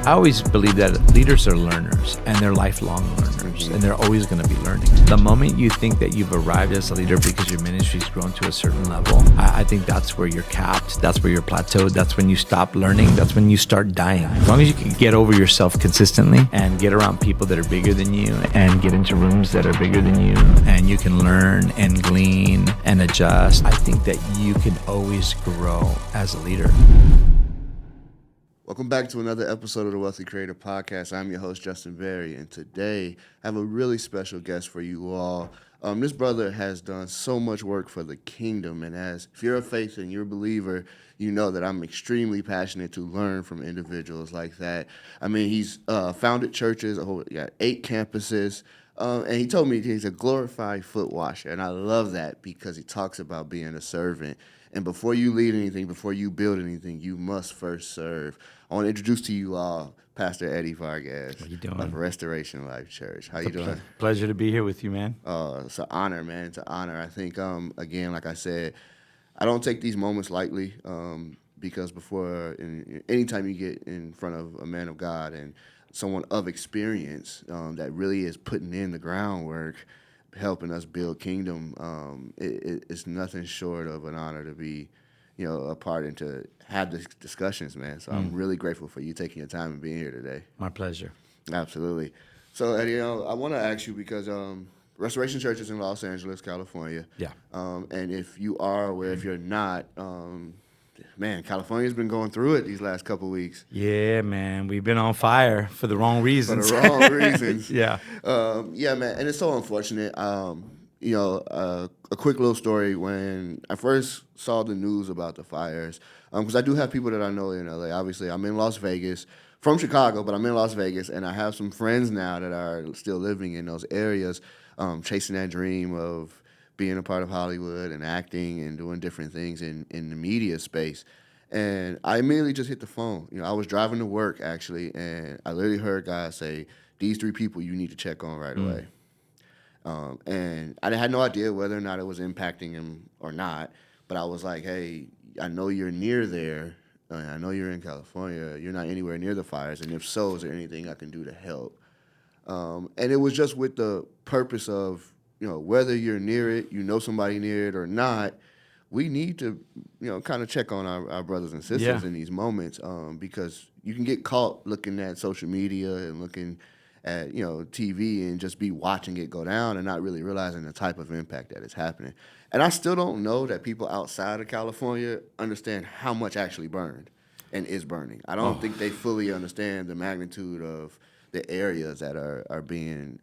I always believe that leaders are learners and they're lifelong learners and they're always going to be learning. The moment you think that you've arrived as a leader because your ministry's grown to a certain level, I think that's where you're capped. That's where you're plateaued. That's when you stop learning. That's when you start dying. As long as you can get over yourself consistently and get around people that are bigger than you and get into rooms that are bigger than you and you can learn and glean and adjust, I think that you can always grow as a leader. Welcome back to another episode of the Wealthy Creator Podcast. I'm your host, Justin Berry, and today I have a really special guest for you all. This brother has done so much work for the kingdom, and if you're a faith and you're a believer, you know that I'm extremely passionate to learn from individuals like that. I mean, he's founded churches, 8 campuses, and he told me he's a glorified foot washer, and I love that because he talks about being a servant. And before you lead anything, before you build anything, you must first serve. I want to introduce to you all Pastor Eddie Vargas. How you doing? Of Restoration Life Church. How you doing? Pleasure to be here with you, man. It's an honor, man. It's an honor. I think, again, like I said, I don't take these moments lightly because anytime you get in front of a man of God and someone of experience that really is putting in the groundwork, helping us build kingdom, it's nothing short of an honor to be, a part and to have these discussions, man. So I'm really grateful for you taking your time and being here today. My pleasure. Absolutely. So, Eddie, I want to ask you because Restoration Church is in Los Angeles, California. Yeah. And if you are aware, if you're not, man, California's been going through it these last couple of weeks. Yeah, man. We've been on fire for the wrong reasons. For the wrong reasons. Yeah. Yeah, man. And it's so unfortunate. A quick little story. When I first saw the news about the fires, because I do have people that I know in LA. Obviously, I'm in Las Vegas, from Chicago, but I'm in Las Vegas, and I have some friends now that are still living in those areas, chasing that dream of being a part of Hollywood and acting and doing different things in the media space. And I immediately just hit the phone. I was driving to work, actually, and I literally heard guys say, these 3 people you need to check on right away. And I had no idea whether or not it was impacting him or not, but I was like, hey, I know you're near there. I know you're in California. You're not anywhere near the fires, and if so, is there anything I can do to help? And it was just with the purpose of, whether you're near it, somebody near it or not, we need to, kind of check on our brothers and sisters in these moments because you can get caught looking at social media and looking at, TV and just be watching it go down and not really realizing the type of impact that is happening. And I still don't know that people outside of California understand how much actually burned and is burning. I don't think they fully understand the magnitude of the areas that are being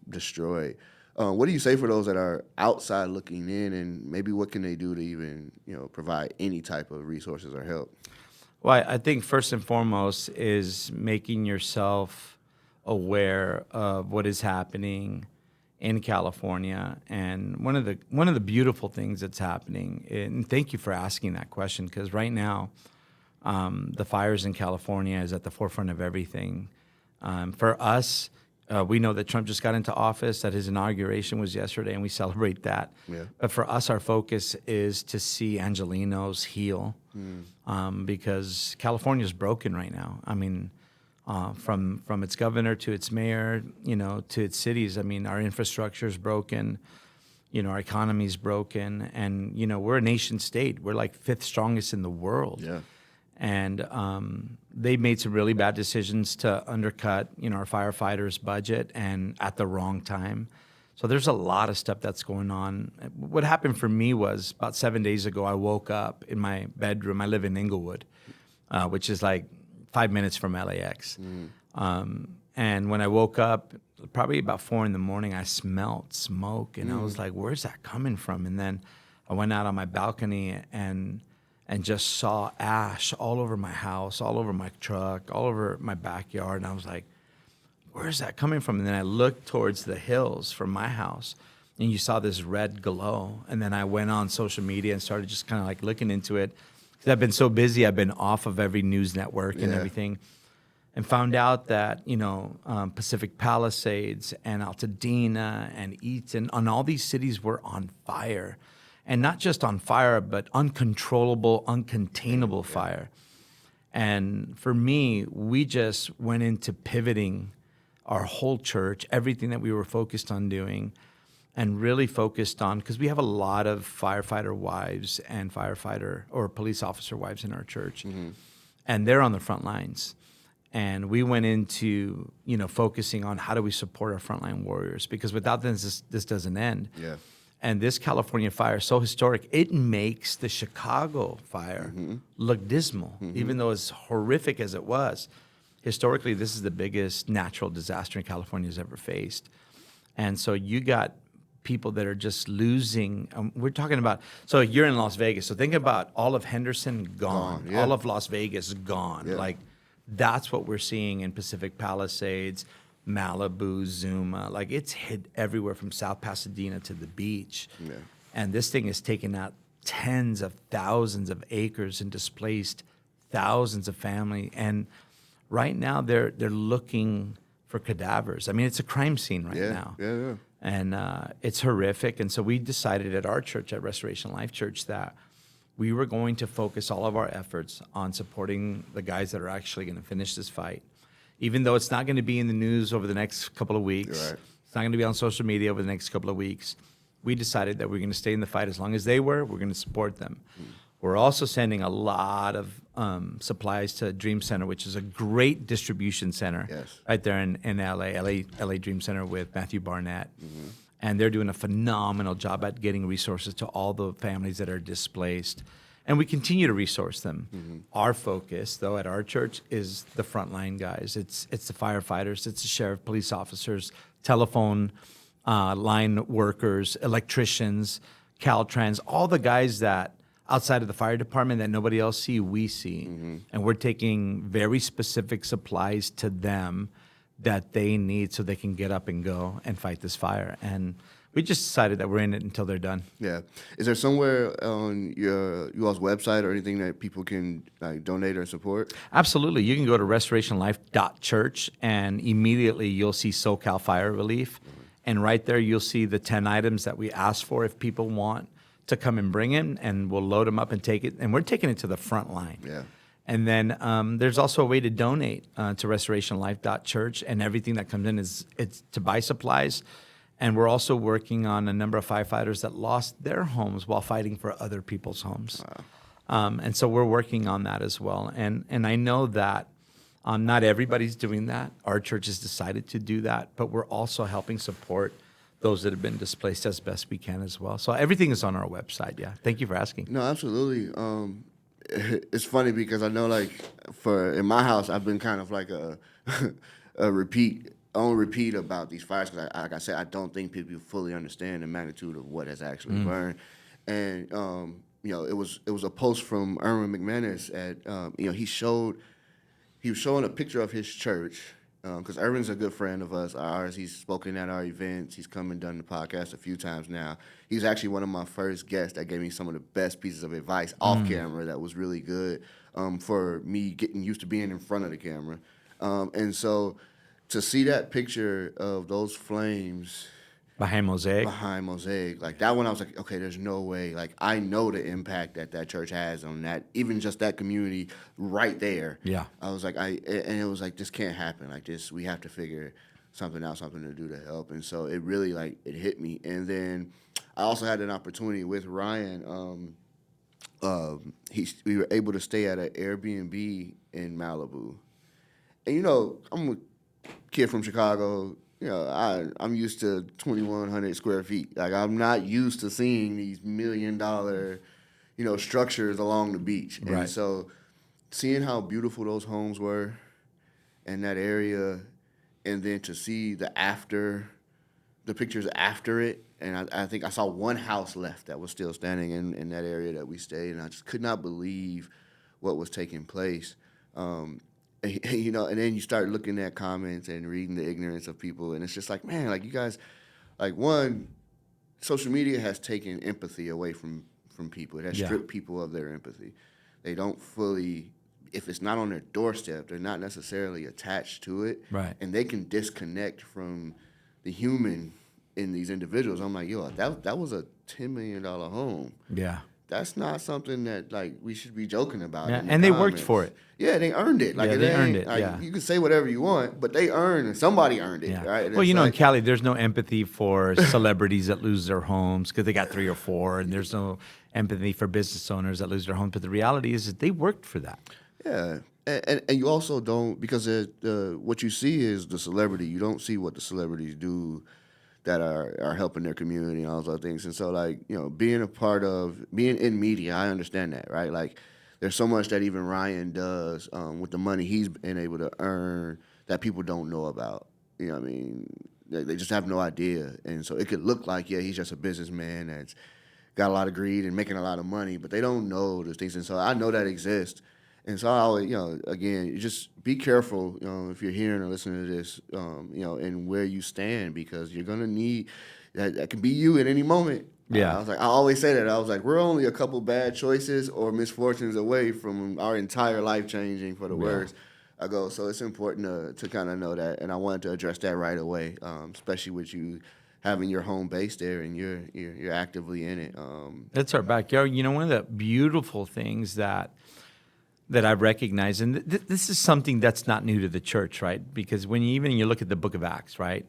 destroyed. What do you say for those that are outside looking in, and maybe what can they do to even, provide any type of resources or help? Well, I think first and foremost is making yourself aware of what is happening in California. And one of the beautiful things that's happening, and thank you for asking that question, because right now the fires in California is at the forefront of everything. For us, we know that Trump just got into office, that his inauguration was yesterday, and we celebrate that. Yeah. But for us, our focus is to see Angelenos heal because California is broken right now. I mean, from its governor to its mayor, to its cities. I mean, our infrastructure is broken. Our economy is broken. And, we're a nation state. We're like 5th strongest in the world. Yeah. And they made some really bad decisions to undercut, our firefighters' budget and at the wrong time. So there's a lot of stuff that's going on. What happened for me was about 7 days ago, I woke up in my bedroom. I live in Inglewood, which is like 5 minutes from LAX. And when I woke up, probably about 4 a.m, I smelled smoke. And I was like, where's that coming from? And then I went out on my balcony and just saw ash all over my house, all over my truck, all over my backyard. And I was like, where's that coming from? And then I looked towards the hills from my house, and you saw this red glow. And then I went on social media and started just kind of like looking into it. Because I've been so busy, I've been off of every news network and everything. And found out that, Pacific Palisades and Altadena and Eaton, and all these cities were on fire. And not just on fire, but uncontrollable, uncontainable fire. And for me, we just went into pivoting our whole church, everything that we were focused on doing, and really focused on, because we have a lot of firefighter wives and firefighter or police officer wives in our church, and they're on the front lines. And we went into, focusing on how do we support our frontline warriors, because without them, this doesn't end. Yeah. And this California fire is so historic, it makes the Chicago fire look dismal, even though as horrific as it was. Historically, this is the biggest natural disaster California's ever faced. And so you got people that are just losing. We're talking about, so you're in Las Vegas. So think about all of Henderson gone. Yeah. All of Las Vegas gone. Yeah. Like, that's what we're seeing in Pacific Palisades, Malibu, Zuma. Like, it's hit everywhere from South Pasadena to the beach. Yeah. And this thing has taken out tens of thousands of acres and displaced thousands of family. And right now they're looking for cadavers. I mean, it's a crime scene right now. Yeah. And it's horrific. And so we decided at our church, at Restoration Life Church, that we were going to focus all of our efforts on supporting the guys that are actually going to finish this fight. Even though it's not going to be in the news over the next couple of weeks, Right. it's not going to be on social media over the next couple of weeks, we decided that we're going to stay in the fight as long as they were. We're going to support them. We're also sending a lot of supplies to Dream Center, which is a great distribution center Yes. right there in LA Dream Center with Matthew Barnett. And they're doing a phenomenal job at getting resources to all the families that are displaced. And we continue to resource them. Our focus, though, at our church is the frontline guys. It's the firefighters, it's the sheriff, police officers, telephone line workers, electricians, Caltrans, all the guys that outside of the fire department that nobody else see, we see. And we're taking very specific supplies to them that they need so they can get up and go and fight this fire. And we just decided that we're in it until they're done. Yeah. Is there somewhere on you all's website or anything that people can donate or support? Absolutely. You can go to restorationlife.church and immediately you'll see SoCal Fire Relief. And right there you'll see the 10 items that we asked for if people want to come and bring in, and we'll load them up and take it. And we're taking it to the front line. Yeah. And then there's also a way to donate to restorationlife.church, and everything that comes in it's to buy supplies. And we're also working on a number of firefighters that lost their homes while fighting for other people's homes. Wow. And so we're working on that as well. And I know that not everybody's doing that. Our church has decided to do that, but we're also helping support those that have been displaced as best we can as well. So everything is on our website. Yeah. Thank you for asking. No, absolutely. It's funny because I know, like, in my house, I've been kind of like a repeat about these fires because, like I said, I don't think people fully understand the magnitude of what has actually burned. And it was a post from Erwin McManus at he was showing a picture of his church. Because Erwin's a good friend of ours. He's spoken at our events. He's come and done the podcast a few times now. He's actually one of my first guests that gave me some of the best pieces of advice off camera that was really good for me getting used to being in front of the camera. And so to see that picture of those flames Behind Mosaic. Like that one, I was like, okay, there's no way. Like, I know the impact that church has on that, even just that community right there. Yeah. I was like, and it was like, this can't happen. Like this, we have to figure something out, something to do to help. And so it really, like, it hit me. And then I also had an opportunity with Ryan. We were able to stay at an Airbnb in Malibu. And, I'm a kid from Chicago. I'm used to 2,100 square feet. Like, I'm not used to seeing these $1 million, structures along the beach. Right. And so seeing how beautiful those homes were in that area, and then to see the pictures after it, and I think I saw one house left that was still standing in that area that we stayed, and I just could not believe what was taking place. And then you start looking at comments and reading the ignorance of people, and it's just like, man, like, you guys, like, one, social media has taken empathy away from people. It has stripped people of their empathy. They don't fully, if it's not on their doorstep, they're not necessarily attached to it. Right. And they can disconnect from the human in these individuals. I'm like, that was a $10 million home. Yeah. that's not something that like we should be joking about Yeah, in the and they worked for comments. it. Yeah, they earned it. Like Yeah, it they earned ain't it. like Yeah. you can say whatever you want, but they earned it. Somebody earned it, Yeah. right? And Well, it's in like, Cali, there's no empathy for celebrities that lose their homes because they got 3 or 4, and there's no empathy for business owners that lose their homes. But the reality is that they worked for that. yeah, and you also don't because what you see is the celebrity. You don't see what the celebrities do that are helping their community and all those other things. And so, like, being a part of being in media, I understand that, right? Like, there's so much that even Ryan does with the money he's been able to earn that people don't know about. You know what I mean? They just have no idea. And so it could look like, yeah, he's just a businessman that's got a lot of greed and making a lot of money, but they don't know those things. And so I know that exists. And so I always, again, you just be careful, if you're hearing or listening to this, and where you stand because you're gonna need that can be you at any moment. Yeah. I was like, I always say that. I was like, we're only a couple bad choices or misfortunes away from our entire life changing for the worse. I go, so it's important to kind of know that, and I wanted to address that right away, especially with you having your home base there and you're actively in it. It's our backyard. One of the beautiful things that I've recognized, and this is something that's not new to the church, right? Because when you look at the book of Acts, right,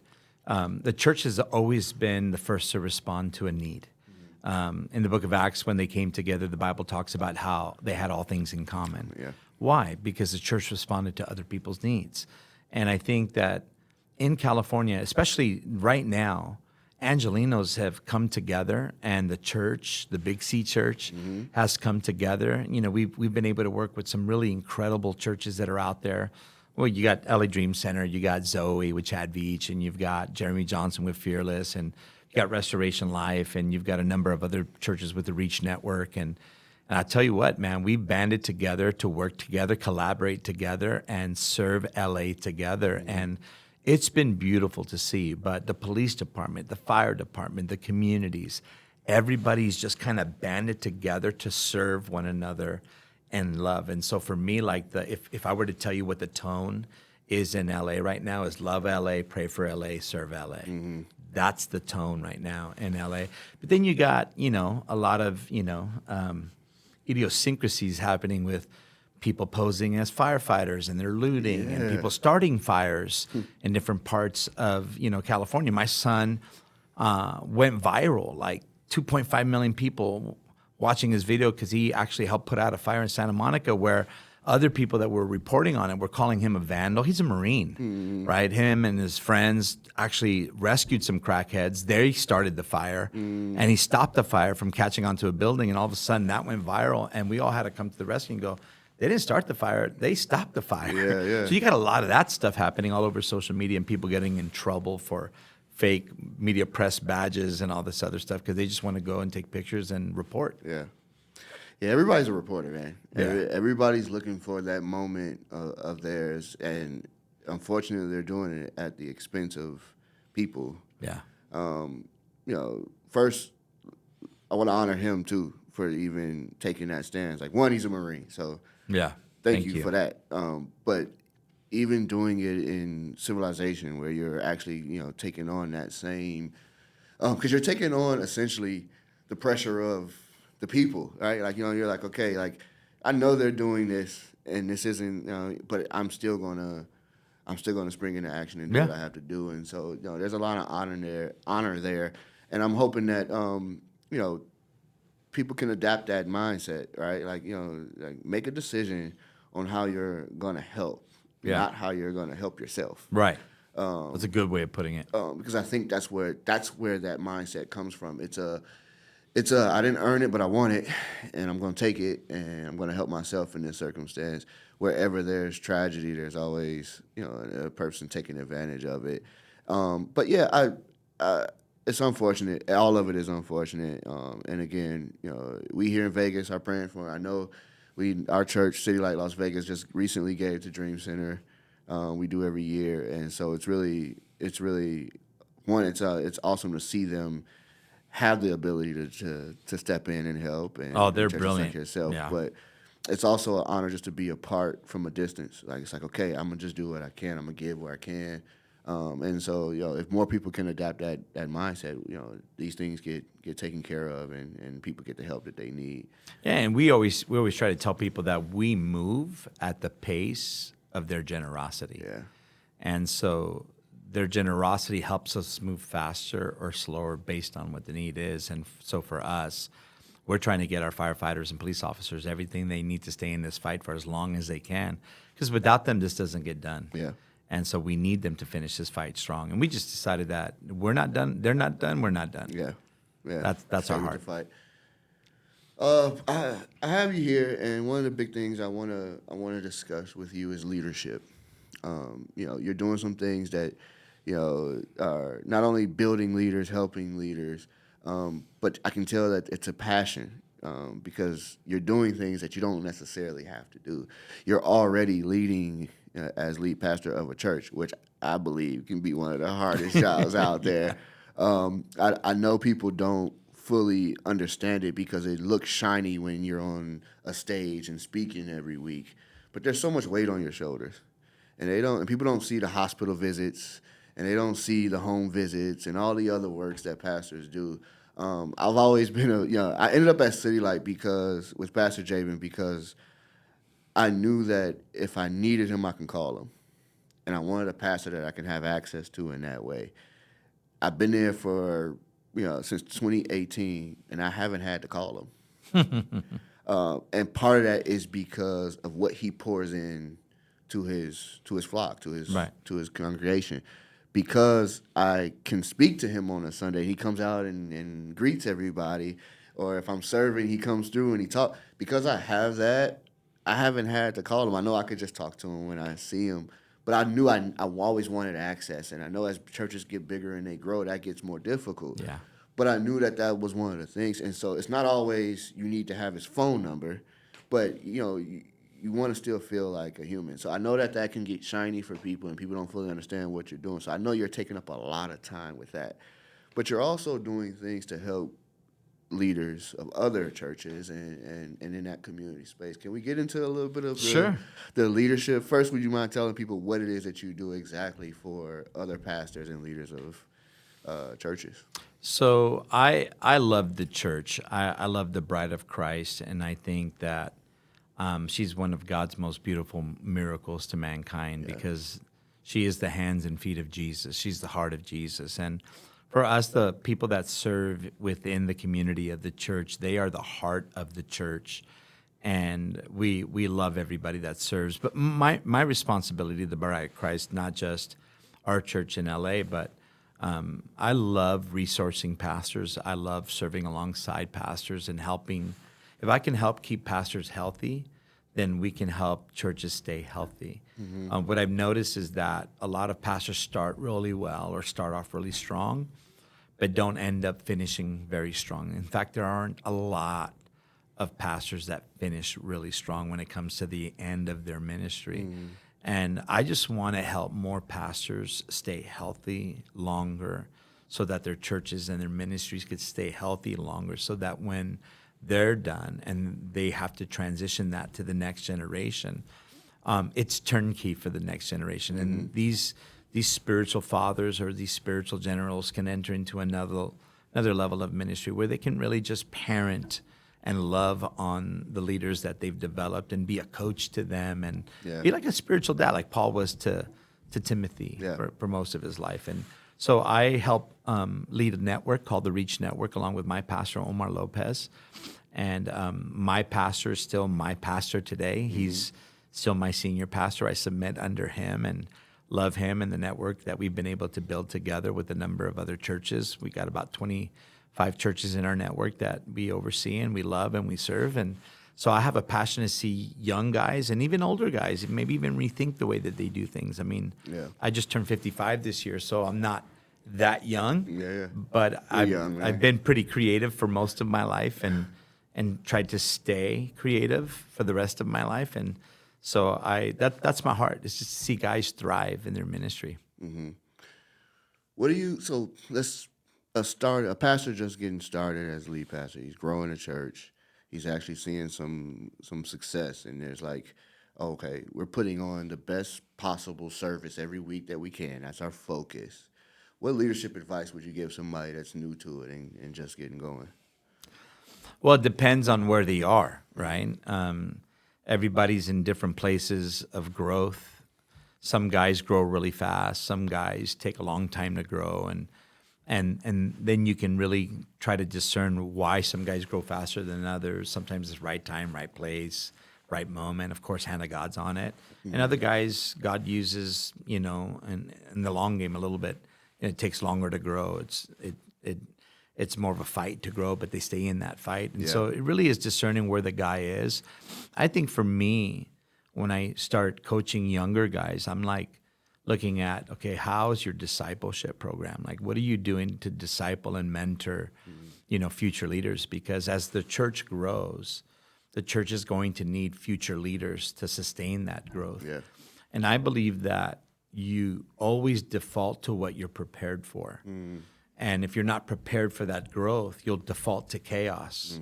the church has always been the first to respond to a need. In the book of Acts, when they came together, the Bible talks about how they had all things in common. Yeah. Why? Because the church responded to other people's needs. And I think that in California, especially right now, Angelinos have come together, and the church, the Big C Church, has come together. We've been able to work with some really incredible churches that are out there. Well, you got LA Dream Center, you got Zoe with Chad Veach, and you've got Jeremy Johnson with Fearless, and you got Restoration Life, and you've got a number of other churches with the Reach Network. And I tell you what, man, we banded together to work together, collaborate together, and serve LA together. And it's been beautiful to see. But the police department, the fire department, the communities, everybody's just kind of banded together to serve one another and love. And so for me, like if I were to tell you what the tone is in LA right now is love LA, pray for LA, serve LA. That's the tone right now in LA. But then you got, a lot of, idiosyncrasies happening with people posing as firefighters and they're looting and people starting fires in different parts of, California. My son went viral, like 2.5 million people watching his video because he actually helped put out a fire in Santa Monica where other people that were reporting on it were calling him a vandal. He's a Marine, right? Him and his friends actually rescued some crackheads. They started the fire, and he stopped the fire from catching onto a building, and all of a sudden that went viral, and we all had to come to the rescue and go, they didn't start the fire, they stopped the fire. Yeah. So you got a lot of that stuff happening all over social media and people getting in trouble for fake media press badges and all this other stuff because they just want to go and take pictures and report. Yeah, everybody's a reporter, man. Yeah. Everybody's looking for that moment of theirs, and unfortunately, they're doing it at the expense of people. Yeah. First, I want to honor him too for even taking that stance. Like, one, he's a Marine, so Yeah. thank you for that. But even doing it in civilization, where you're actually, taking on that same, because you're taking on essentially the pressure of the people, right? Like, you're like, okay, like I know they're doing this, and this isn't, but I'm still gonna spring into action and do what I have to do. And so, there's a lot of honor there, and I'm hoping that, people can adapt that mindset, right? Like, like make a decision on how you're gonna help, not how you're gonna help yourself. Right. That's a good way of putting it. Because I think that's where that mindset comes from. It's I didn't earn it, but I want it, and I'm gonna take it, and I'm gonna help myself in this circumstance. Wherever there's tragedy, there's always a person taking advantage of it. But yeah, it's unfortunate. All of it is unfortunate. And again, we here in Vegas are praying for. I know our church, City Light Las Vegas, just recently gave to Dream Center. We do every year, and so it's really one. It's awesome to see them have the ability to step in and help. And They're churches brilliant. like yourself, Yeah. but it's also an honor just to be a part from a distance. Like, it's like, okay, I'm gonna just do what I can. I'm gonna give where I can. And so, if more people can adapt that mindset, these things get taken care of, and people get the help that they need. Yeah, and we always try to tell people that we move at the pace of their generosity. Yeah. And so their generosity helps us move faster or slower based on what the need is. And so for us, we're trying to get our firefighters and police officers everything they need to stay in this fight for as long as they can, because without them, this doesn't get done. Yeah. And so we need them to finish this fight strong. And we just decided that we're not done. They're not done. We're not done. Yeah. Yeah. That's Stay our with heart. the fight. I have you here, and one of the big things I wanna discuss with you is leadership. You're doing some things that are not only building leaders, helping leaders, but I can tell that it's a passion, because you're doing things that you don't necessarily have to do. You're already leading as lead pastor of a church, which I believe can be one of the hardest jobs out there. I know people don't fully understand it because it looks shiny when you're on a stage and speaking every week, but there's so much weight on your shoulders, and people don't see the hospital visits, and they don't see the home visits and all the other works that pastors do. I've always been I ended up at City Light because with Pastor Jabin, because I knew that if I needed him, I can call him, and I wanted a pastor that I can have access to in that way. I've been there for since 2018, and I haven't had to call him. And part of that is because of what he pours in to his flock, Right. to his congregation. Because I can speak to him on a Sunday, he comes out and greets everybody. Or if I'm serving, he comes through and he talks. Because I have that, I haven't had to call him. I know I could just talk to him when I see him. But I knew I always wanted access. And I know as churches get bigger and they grow, that gets more difficult. Yeah. But I knew that was one of the things. And so it's not always you need to have his phone number, but you want to still feel like a human. So I know that can get shiny for people, and people don't fully understand what you're doing. So I know you're taking up a lot of time with that. But you're also doing things to help leaders of other churches and in that community space. Can we get into a little bit of Sure. the leadership? First, would you mind telling people what it is that you do exactly for other pastors and leaders of churches? So I love the church. I love the bride of Christ, and I think that she's one of God's most beautiful miracles to mankind, because she is the hands and feet of Jesus. She's the heart of Jesus. And for us, the people that serve within the community of the church, they are the heart of the church. And we love everybody that serves. But my responsibility, the bride of Christ, not just our church in LA, but I love resourcing pastors. I love serving alongside pastors and helping. If I can help keep pastors healthy, then we can help churches stay healthy. What I've noticed is that a lot of pastors start really well or start off really strong, but don't end up finishing very strong. In fact, there aren't a lot of pastors that finish really strong when it comes to the end of their ministry. And I just want to help more pastors stay healthy longer, so that their churches and their ministries could stay healthy longer, so that when they're done and they have to transition that to the next generation, it's turnkey for the next generation. And these spiritual fathers or these spiritual generals can enter into another level of ministry where they can really just parent and love on the leaders that they've developed and be a coach to them and be like a spiritual dad, like Paul was to Timothy for most of his life. And so I help lead a network called the Reach Network along with my pastor, Omar Lopez. And my pastor is still my pastor today. He's still my senior pastor. I submit under him and love him and the network that we've been able to build together with a number of other churches. We got about 25 churches in our network that we oversee and we love and we serve. And so I have a passion to see young guys and even older guys maybe even rethink the way that they do things. I mean, I just turned 55 this year, so I'm not that young. But I've been pretty creative for most of my life and tried to stay creative for the rest of my life. And so that's my heart, is just to see guys thrive in their ministry. So let's a pastor just getting started as lead pastor. He's growing a church. He's actually seeing some success, and there's like okay, we're putting on the best possible service every week that we can. That's our focus. What leadership advice would you give somebody that's new to it and just getting going? Well, it depends on where they are, right? Everybody's in different places of growth. Some guys grow really fast. Some guys take a long time to grow, and then you can really try to discern why some guys grow faster than others. Sometimes it's right time, right place, right moment. Of course, hand of God's on it. And other guys, God uses, in the long game a little bit. It takes longer to grow. It's more of a fight to grow, but they stay in that fight. And Yeah. so it really is discerning where the guy is. I think for me, when I start coaching younger guys, I'm like looking at, okay, how is your discipleship program? Like, what are you doing to disciple and mentor, future leaders? Because as the church grows, the church is going to need future leaders to sustain that growth. Yeah. And I believe that you always default to what you're prepared for. And if you're not prepared for that growth, you'll default to chaos.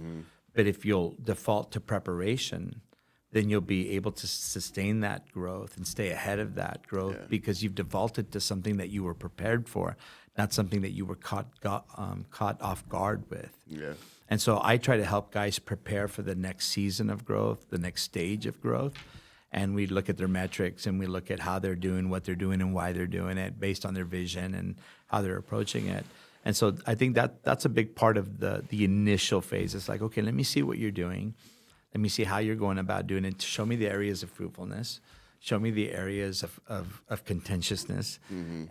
But if you'll default to preparation, then you'll be able to sustain that growth and stay ahead of that growth because you've defaulted to something that you were prepared for, not something that you were caught off guard with. Yeah. And so I try to help guys prepare for the next season of growth, the next stage of growth. And we look at their metrics and we look at how they're doing, what they're doing, and why they're doing it based on their vision and how they're approaching it. And so I think that's a big part of the initial phase. It's like, okay, let me see what you're doing. Let me see how you're going about doing it. Show me the areas of fruitfulness. Show me the areas of contentiousness.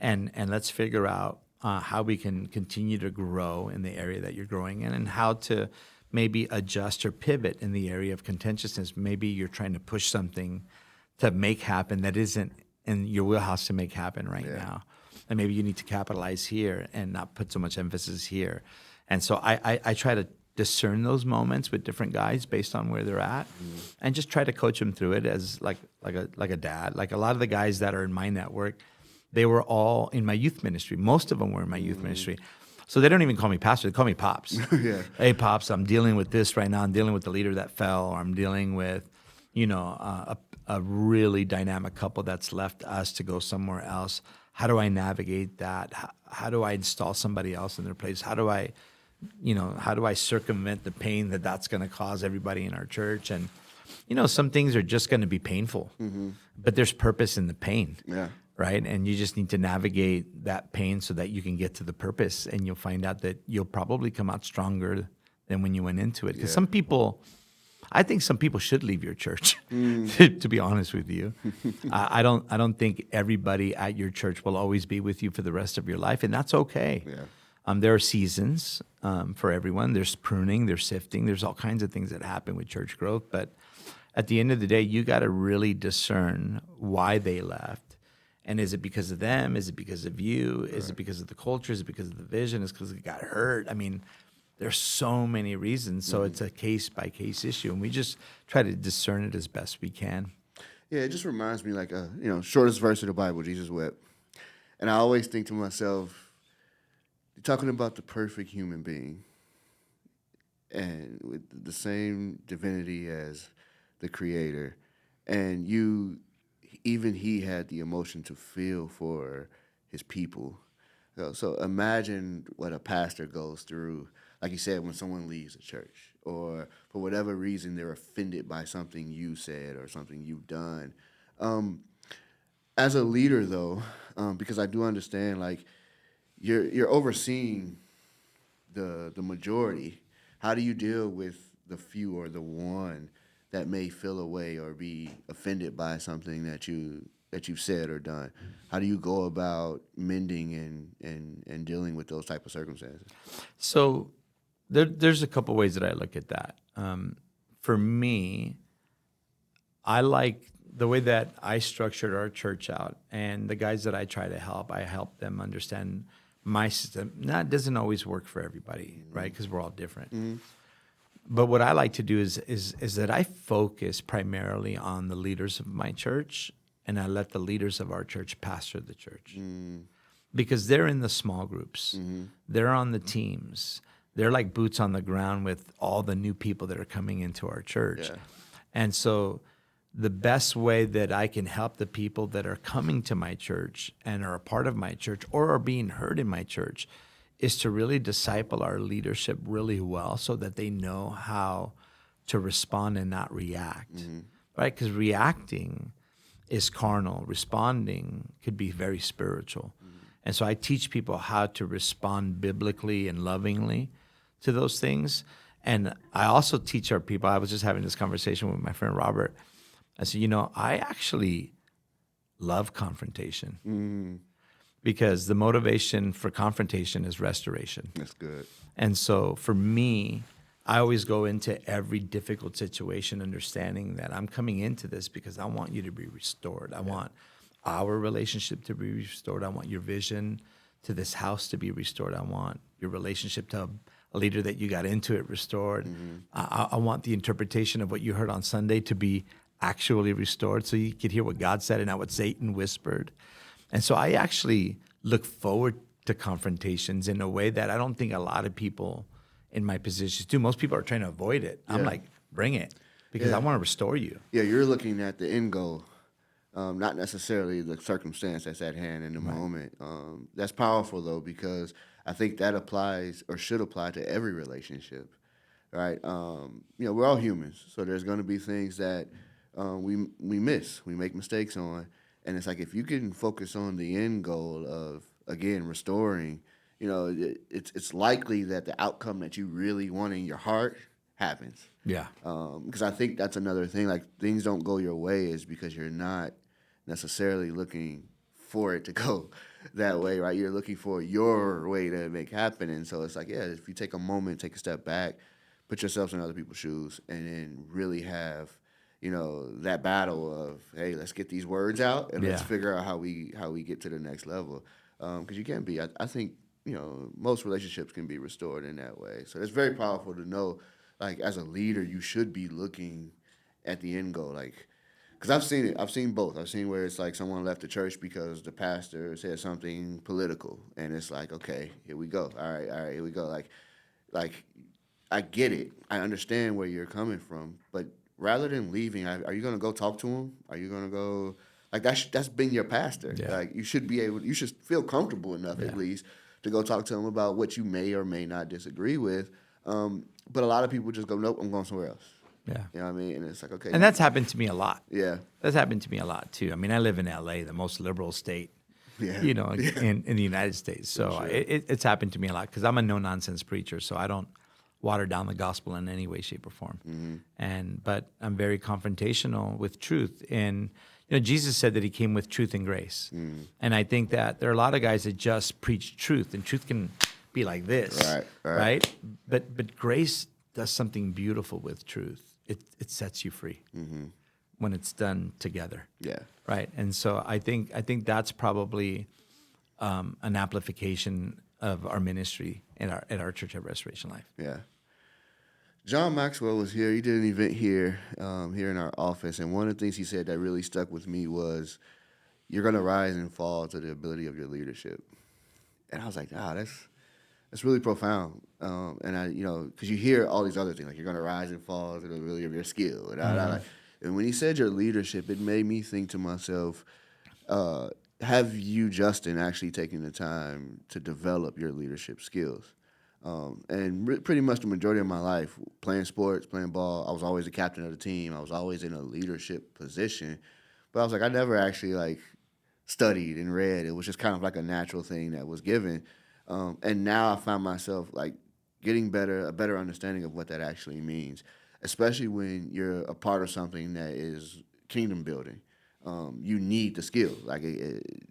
And let's figure out how we can continue to grow in the area that you're growing in and how to maybe adjust or pivot in the area of contentiousness. Maybe you're trying to push something to make happen that isn't in your wheelhouse to make happen right now. And maybe you need to capitalize here and not put so much emphasis here. And so I try to discern those moments with different guys based on where they're at and just try to coach them through it as like a dad. Like a lot of the guys that are in my network, they were all in my youth ministry. Most of them were in my youth ministry. So they don't even call me pastor. They call me Pops. Hey, Pops, I'm dealing with this right now. I'm dealing with the leader that fell, or I'm dealing with, a really dynamic couple that's left us to go somewhere else. How do I navigate that? How do I install somebody else in their place? How do I circumvent the pain that's going to cause everybody in our church? And, some things are just going to be painful, but there's purpose in the pain. Yeah. Right. And you just need to navigate that pain so that you can get to the purpose, and you'll find out that you'll probably come out stronger than when you went into it. Because I think some people should leave your church, to be honest with you. I don't think everybody at your church will always be with you for the rest of your life, and that's okay. Yeah. There are seasons for everyone. There's pruning, there's sifting, there's all kinds of things that happen with church growth. But at the end of the day, you got to really discern why they left. And is it because of them? Is it because of you? Is it because of the culture? Is it because of the vision? Is it because it got hurt? I mean, there's so many reasons. So it's a case-by-case issue, and we just try to discern it as best we can. Yeah, it just reminds me like, shortest verse of the Bible, Jesus wept. And I always think to myself, you're talking about the perfect human being and with the same divinity as the creator. And even he had the emotion to feel for his people. So imagine what a pastor goes through, like you said, when someone leaves a church or for whatever reason they're offended by something you said or something you've done. As a leader, though, because I do understand, like, you're overseeing the majority. How do you deal with the few or the one that may feel away or be offended by something that you've said or done? How do you go about mending and dealing with those type of circumstances? So there's a couple ways that I look at that. For me, I like the way that I structured our church out, and the guys that I try to help, I help them understand my system. That doesn't always work for everybody, right? Because we're all different. But what I like to do is that I focus primarily on the leaders of my church, and I let the leaders of our church pastor the church. Because they're in the small groups. They're on the teams. They're like boots on the ground with all the new people that are coming into our church. Yeah. And so the best way that I can help the people that are coming to my church and are a part of my church or are being heard in my church is to really disciple our leadership really well so that they know how to respond and not react, right? Because reacting is carnal. Responding could be very spiritual. And so I teach people how to respond biblically and lovingly to those things. And I also teach our people, I was just having this conversation with my friend Robert. I said, I actually love confrontation because the motivation for confrontation is restoration. That's good. And so for me, I always go into every difficult situation understanding that I'm coming into this because I want you to be restored. I want our relationship to be restored. I want your vision to this house to be restored. I want your relationship to a leader that you got into it restored. I want the interpretation of what you heard on Sunday to be actually restored so you could hear what God said and not what Satan whispered. And so I actually look forward to confrontations in a way that I don't think a lot of people in my positions do. Most people are trying to avoid it. I'm like, bring it because I want to restore you. Yeah, you're looking at the end goal. Not necessarily the circumstance that's at hand in the moment. That's powerful, though, because I think that applies or should apply to every relationship, right? We're all humans, so there's going to be things that we miss, we make mistakes on, and it's like if you can focus on the end goal of, again, restoring, it's likely that the outcome that you really want in your heart happens. Yeah. Because I think that's another thing. Like, things don't go your way is because you're not necessarily looking for it to go that way, right? You're looking for your way to make happen. And so it's like, if you take a moment, take a step back, put yourselves in other people's shoes, and then really have, that battle of, hey, let's get these words out and let's figure out how we get to the next level. Because you can be, I think, most relationships can be restored in that way. So it's very powerful to know, like, as a leader, you should be looking at the end goal, like, because I've seen it. I've seen both. I've seen where it's like someone left the church because the pastor said something political, and it's like, okay, here we go. All right, here we go. Like, I get it. I understand where you're coming from, but rather than leaving, are you going to go talk to him? Are you going to go, like, that's been your pastor. Yeah. Like, you should feel comfortable enough at least to go talk to him about what you may or may not disagree with. But a lot of people just go, nope, I'm going somewhere else. Yeah. You know what I mean? And it's like, okay. And that's happened to me a lot. Yeah. That's happened to me a lot, too. I mean, I live in L.A., the most liberal state, in the United States. So sure. It's happened to me a lot because I'm a no-nonsense preacher, so I don't water down the gospel in any way, shape, or form. But I'm very confrontational with truth. And, Jesus said that he came with truth and grace. And I think that there are a lot of guys that just preach truth, and truth can be like this, right? But grace does something beautiful with truth. It sets you free when it's done together. Yeah. Right. And so I think that's probably an amplification of our ministry at our church at Restoration Life. Yeah. John Maxwell was here. He did an event here in our office, and one of the things he said that really stuck with me was, "You're going to rise and fall to the ability of your leadership." And I was like, that's really profound. And I, because you hear all these other things, like you're going to rise and fall to the ability of your skill. And when he said your leadership, it made me think to myself, have you, Justin, actually taken the time to develop your leadership skills? And pretty much the majority of my life, playing sports, playing ball, I was always the captain of the team. I was always in a leadership position. But I was like, I never actually studied and read. It was just kind of like a natural thing that was given. And now I find myself getting a better understanding of what that actually means, especially when you're a part of something that is kingdom building. You need the skill.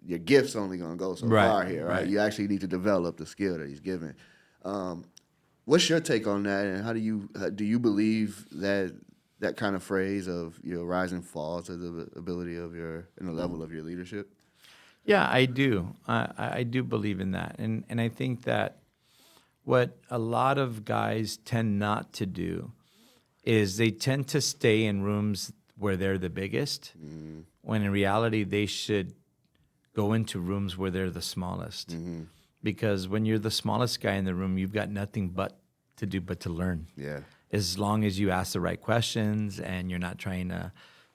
Your gift's only going to go so far here, right? You actually need to develop the skill that he's given. What's your take on that, and how do you believe that kind of phrase of rise and fall to the ability of and the level of your leadership? Yeah, I do. I do believe in that. And I think that what a lot of guys tend not to do is they tend to stay in rooms where they're the biggest, when in reality they should go into rooms where they're the smallest. Because when you're the smallest guy in the room, you've got nothing but to learn. Yeah. As long as you ask the right questions and you're not trying to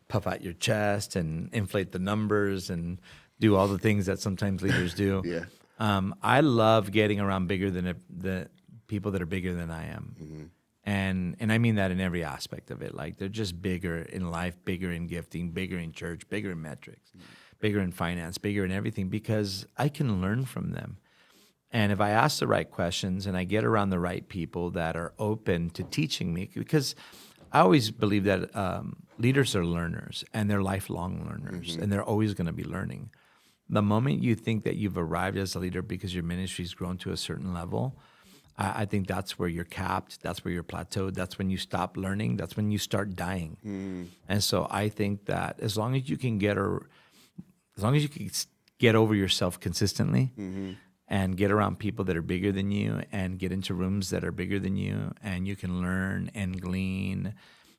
puff out your chest and inflate the numbers and do all the things that sometimes leaders do. Yeah. I love getting around the people that are bigger than I am. And I mean that in every aspect of it. Like they're just bigger in life, bigger in gifting, bigger in church, bigger in metrics, bigger in finance, bigger in everything, because I can learn from them. And if I ask the right questions and I get around the right people that are open to teaching me, because I always believe that leaders are learners and they're lifelong learners and they're always going to be learning. The moment you think that you've arrived as a leader because your ministry's grown to a certain level, I think that's where you're capped. That's where you're plateaued. That's when you stop learning. That's when you start dying. And so I think that as long as you can get over yourself consistently and get around people that are bigger than you and get into rooms that are bigger than you and you can learn and glean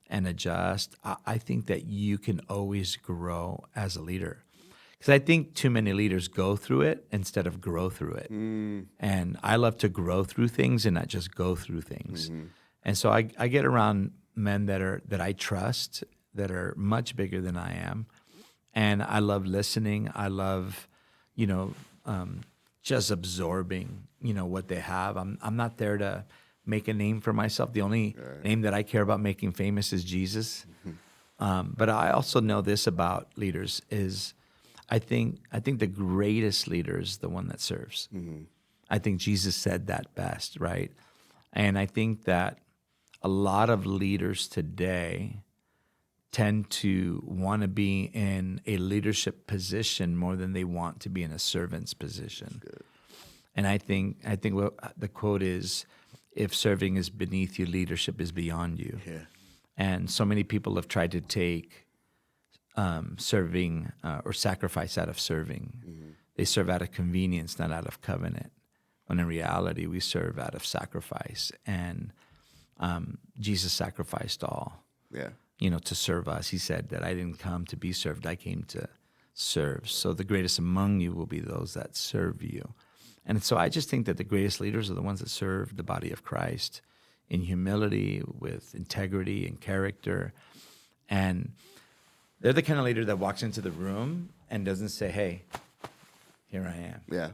and adjust, I think that you can always grow as a leader. Because I think too many leaders go through it instead of grow through it. And I love to grow through things and not just go through things. And so I get around men that I trust, that are much bigger than I am. And I love listening. I love, just absorbing, what they have. I'm not there to make a name for myself. The only name that I care about making famous is Jesus. But I also know this about leaders is I think the greatest leader is the one that serves. I think Jesus said that best, right? And I think that a lot of leaders today tend to want to be in a leadership position more than they want to be in a servant's position. And I think what the quote is, if serving is beneath you, leadership is beyond you. Yeah. And so many people have tried to take serving or sacrifice out of serving. They serve out of convenience, not out of covenant. When in reality, we serve out of sacrifice. And Jesus sacrificed all. Yeah. To serve us. He said that I didn't come to be served, I came to serve. So the greatest among you will be those that serve you. And so I just think that the greatest leaders are the ones that serve the body of Christ in humility, with integrity and character. And they're the kind of leader that walks into the room and doesn't say, hey, here I am. Yeah.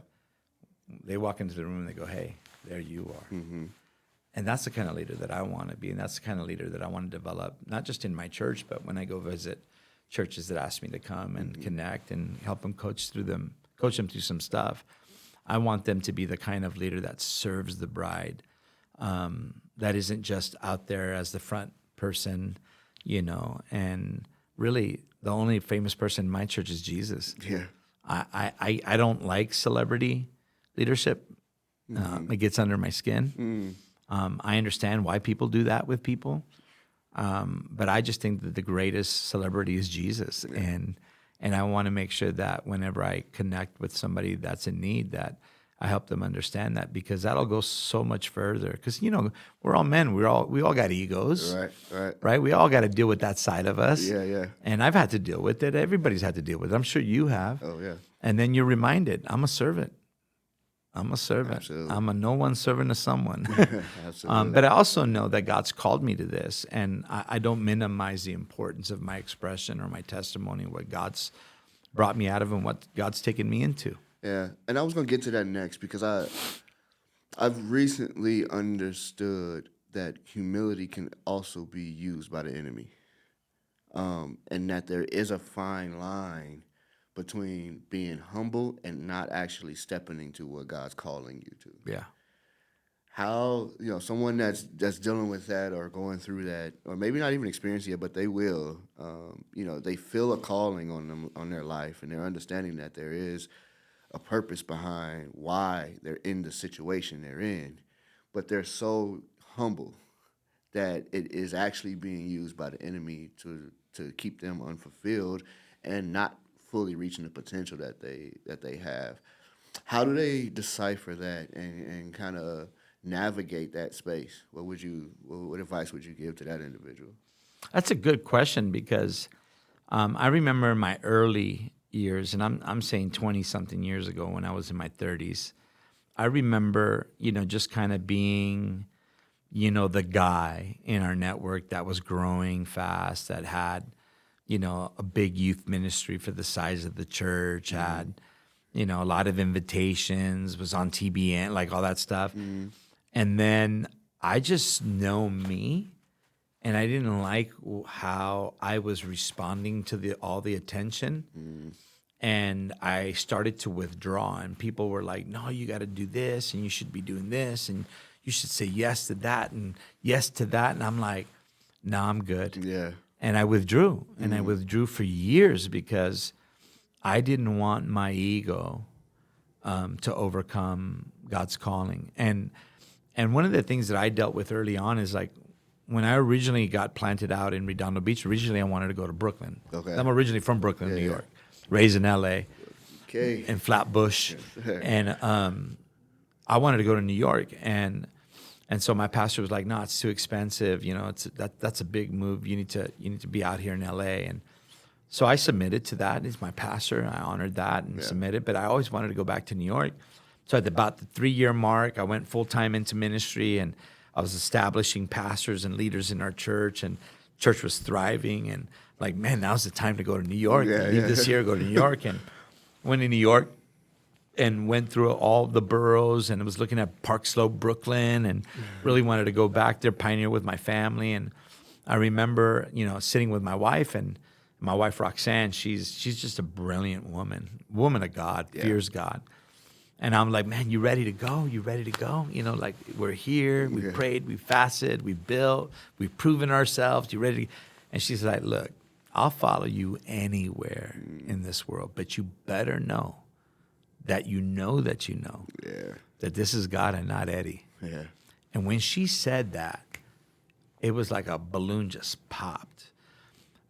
They walk into the room and they go, hey, there you are. And that's the kind of leader that I want to be. And that's the kind of leader that I want to develop, not just in my church, but when I go visit churches that ask me to come and connect and help them coach them through some stuff. I want them to be the kind of leader that serves the bride, that isn't just out there as the front person, and really the only famous person in my church is Jesus. Yeah. I don't like celebrity leadership. It gets under my skin. I understand why people do that with people, but I just think that the greatest celebrity is Jesus, and I want to make sure that whenever I connect with somebody that's in need, that I help them understand that, because that'll go so much further. Because we're all men, we all got egos, right? We all got to deal with that side of us. Yeah. And I've had to deal with it. Everybody's had to deal with it. I'm sure you have. Oh yeah. And then you're reminded, I'm a servant. Absolutely. I'm a no one servant to someone. Absolutely. But I also know that God's called me to this, and I don't minimize the importance of my expression or my testimony, what God's brought me out of and what God's taken me into. Yeah, and I was gonna get to that next, because I've recently understood that humility can also be used by the enemy, and that there is a fine line between being humble and not actually stepping into what God's calling you to. Yeah. How, someone that's dealing with that or going through that, or maybe not even experiencing it, but they will, they feel a calling on them, on their life, and they're understanding that there is a purpose behind why they're in the situation they're in, but they're so humble that it is actually being used by the enemy to keep them unfulfilled and not fully reaching the potential that they have. How do they decipher that and kind of navigate that space? What advice would you give to that individual? That's a good question, because I remember in my early years, and I'm saying 20-something years ago when I was in my 30s, I remember, just kind of being, the guy in our network that was growing fast, that had, a big youth ministry for the size of the church, had, a lot of invitations, was on TBN, like all that stuff. And then I just know me, and I didn't like how I was responding to all the attention. And I started to withdraw, and people were like, no, you got to do this, and you should be doing this, and you should say yes to that and yes to that. And I'm like, no, I'm good. Yeah. And I withdrew, and I withdrew for years because I didn't want my ego to overcome God's calling. And one of the things that I dealt with early on is like, when I originally got planted out in Redondo Beach, originally I wanted to go to Brooklyn. Okay. I'm originally from Brooklyn, New York, raised in LA, in Flatbush. And I wanted to go to New York. And so my pastor was like, no, it's too expensive. That's a big move. You need to be out here in LA. And so I submitted to that. He's my pastor. I honored that and submitted. But I always wanted to go back to New York. So at about the 3-year mark, I went full-time into ministry, and I was establishing pastors and leaders in our church, and church was thriving. And like, man, now's the time to go to New York. Leave this year, go to New York. And went to New York and went through all the boroughs, and I was looking at Park Slope, Brooklyn, and really wanted to go back there, pioneer with my family. And I remember, sitting with my wife, and my wife Roxanne, she's just a brilliant woman of God, fears God. And I'm like, man, you ready to go? You ready to go? Like, we're here, we prayed, we fasted, we built, we've proven ourselves. You ready? And she's like, look, I'll follow you anywhere in this world, but you better know that that this is God and not Eddie. Yeah. And when she said that, it was like a balloon just popped,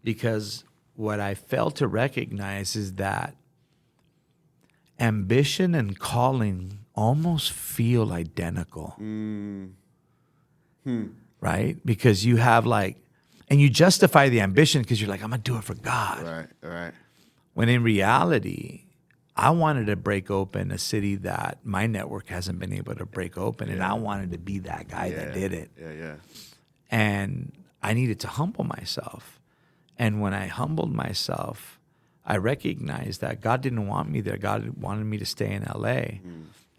because what I failed to recognize is that ambition and calling almost feel identical. Right? Because you have and you justify the ambition because you're like, I'm going to do it for God. Right. When in reality, I wanted to break open a city that my network hasn't been able to break open, and I wanted to be that guy that did it. Yeah. And I needed to humble myself. And when I humbled myself, I recognized that God didn't want me there. God wanted me to stay in LA.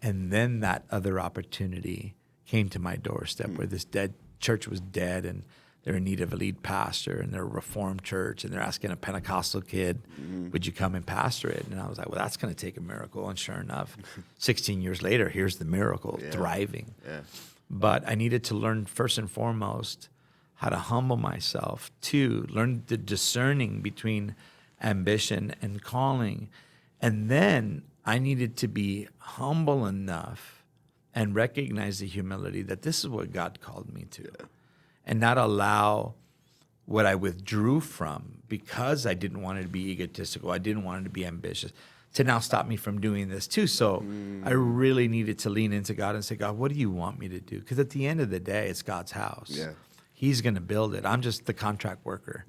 And then that other opportunity came to my doorstep, where this dead church was dead, and they're in need of a lead pastor, and they're a Reformed church, and they're asking a Pentecostal kid, would you come and pastor it? And I was like, well, that's going to take a miracle. And sure enough, 16 years later, here's the miracle, thriving. Yeah. But I needed to learn, first and foremost, how to humble myself, to learn the discerning between ambition and calling. And then I needed to be humble enough and recognize the humility that this is what God called me to. And not allow what I withdrew from because I didn't want it to be egotistical, I didn't want it to be ambitious, to now stop me from doing this too. So I really needed to lean into God and say, God, what do you want me to do? Because at the end of the day, it's God's house. Yeah. He's going to build it. I'm just the contract worker.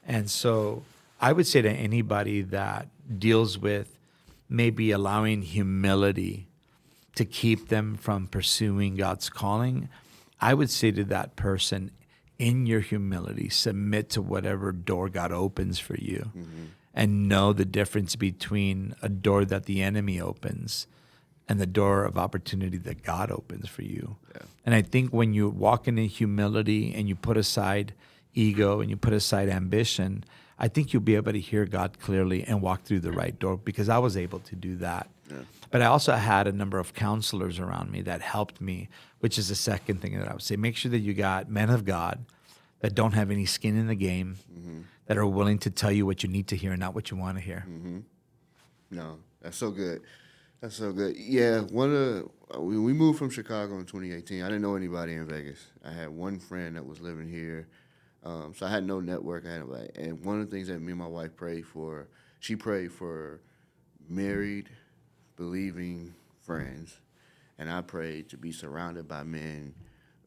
And so I would say to anybody that deals with maybe allowing humility to keep them from pursuing God's calling, I would say to that person, in your humility, submit to whatever door God opens for you, and know the difference between a door that the enemy opens and the door of opportunity that God opens for you. And I think when you walk in humility and you put aside ego and you put aside ambition, I think you'll be able to hear God clearly and walk through the right door, because I was able to do that. But I also had a number of counselors around me that helped me, which is the second thing that I would say. Make sure that you got men of God that don't have any skin in the game, that are willing to tell you what you need to hear and not what you want to hear. No, that's so good. That's so good. Yeah, we moved from Chicago in 2018. I didn't know anybody in Vegas. I had one friend that was living here, so I had no network. And one of the things that me and my wife prayed for, she prayed for married, believing friends, and I prayed to be surrounded by men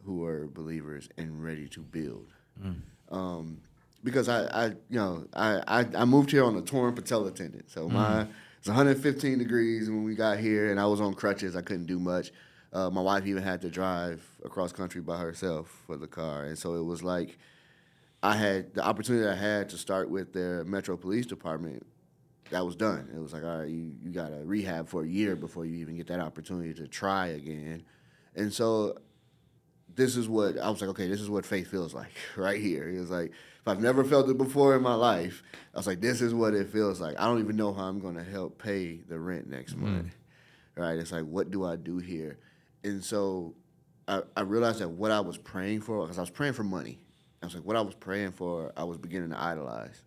who are believers and ready to build. Because I moved here on a torn patella tendon, so it's 115 degrees when we got here, and I was on crutches. I couldn't do much. My wife even had to drive across country by herself for the car, and so it was like I had the opportunity I had to start with their Metro Police Department. That was done. It was like, all right, you got to rehab for a year before you even get that opportunity to try again. And so this is what I was like, okay, this is what faith feels like right here. It was like, if I've never felt it before in my life, I was like, this is what it feels like. I don't even know how I'm going to help pay the rent next month. Right? It's like, what do I do here? And so I realized that what I was praying for, because I was praying for money. I was like, what I was praying for, I was beginning to idolize.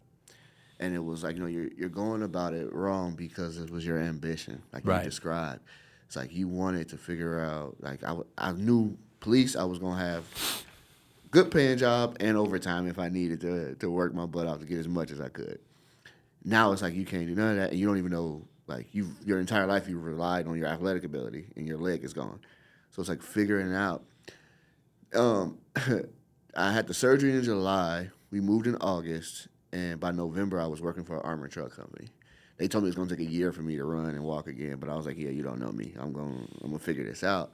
And it was like, you're going about it wrong because it was your ambition, like you Right. described. It's like you wanted to figure out, like I knew police, I was gonna have good paying job and overtime if I needed to work my butt off to get as much as I could. Now it's like you can't do none of that, and you don't even know, like your entire life you relied on your athletic ability, and your leg is gone. So it's like figuring out. Um, I had the surgery in July. We moved in August, and by November I was working for an armored truck company. They told me it's gonna take a year for me to run and walk again, but I was like, yeah, you don't know me. I'm gonna figure this out.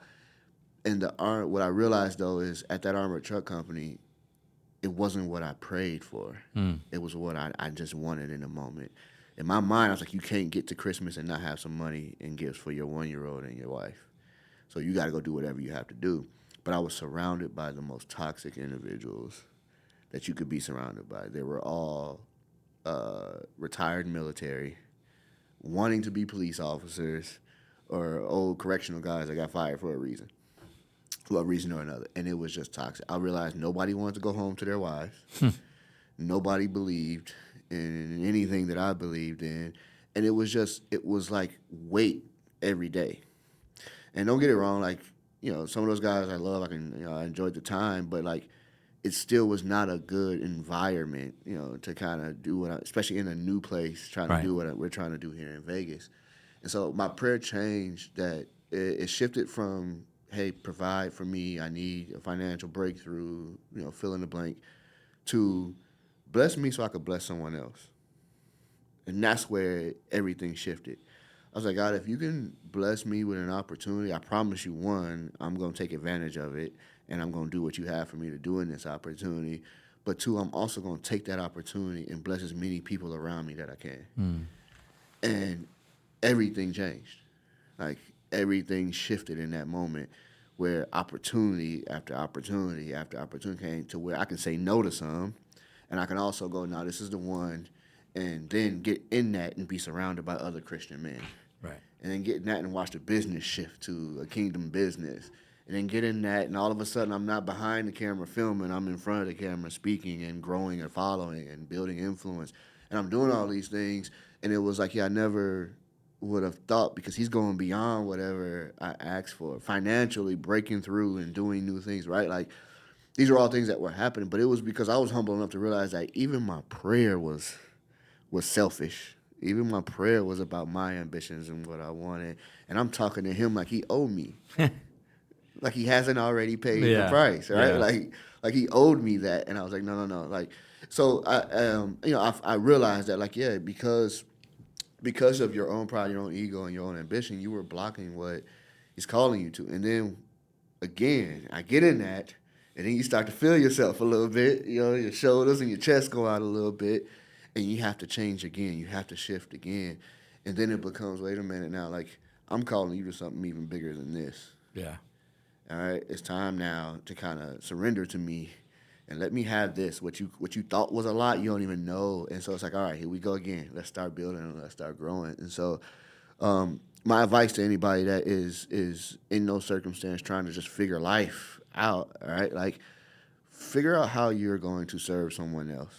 And what I realized though is at that armored truck company, it wasn't what I prayed for. It was what I just wanted in the moment. In my mind, I was like, you can't get to Christmas and not have some money and gifts for your 1 year old and your wife. So you got to go do whatever you have to do. But I was surrounded by the most toxic individuals that you could be surrounded by. They were all retired military, wanting to be police officers, or old correctional guys that got fired for a reason, for a reason or another. And it was just toxic. I realized nobody wanted to go home to their wives. Nobody believed in anything that I believed in. And it was like weight every day. And don't get it wrong, like, some of those guys I love, I enjoyed the time, but like, it still was not a good environment, to kind of do especially in a new place, trying to Right. do what we're trying to do here in Vegas. And so my prayer changed that it shifted from, hey, provide for me, I need a financial breakthrough, fill in the blank, to bless me so I could bless someone else. And that's where everything shifted. I was like, God, if you can bless me with an opportunity, I promise you, one, I'm going to take advantage of it and I'm going to do what you have for me to do in this opportunity. But two, I'm also going to take that opportunity and bless as many people around me that I can. And everything changed. Like, everything shifted in that moment where opportunity after opportunity after opportunity came to where I can say no to some, and I can also go, now this is the one, and then get in that and be surrounded by other Christian men. Right. And then get in that and watch the business shift to a kingdom business. And then get in that, and all of a sudden I'm not behind the camera filming, I'm in front of the camera speaking and growing and following and building influence. And I'm doing all these things, and it was like, yeah, I never would have thought, because he's going beyond whatever I asked for, financially breaking through and doing new things, right? Like, these are all things that were happening, but it was because I was humble enough to realize that even my prayer was selfish. Even my prayer was about my ambitions and what I wanted. And I'm talking to him like he owed me. Like he hasn't already paid the Yeah. price, right? Yeah. Like he owed me that. And I was like, no, no, no. Like, so I realized that, like, yeah, because of your own pride, your own ego, and your own ambition, you were blocking what he's calling you to. And then again, I get in that, and then you start to feel yourself a little bit. Your shoulders and your chest go out a little bit, and you have to change again. You have to shift again, and then it becomes, wait a minute now, like, I'm calling you to something even bigger than this. Yeah. All right, it's time now to kind of surrender to me, and let me have this. What you thought was a lot, you don't even know. And so it's like, all right, here we go again. Let's start building and let's start growing. And so, my advice to anybody that is in those circumstances trying to just figure life out, all right, like, figure out how you're going to serve someone else.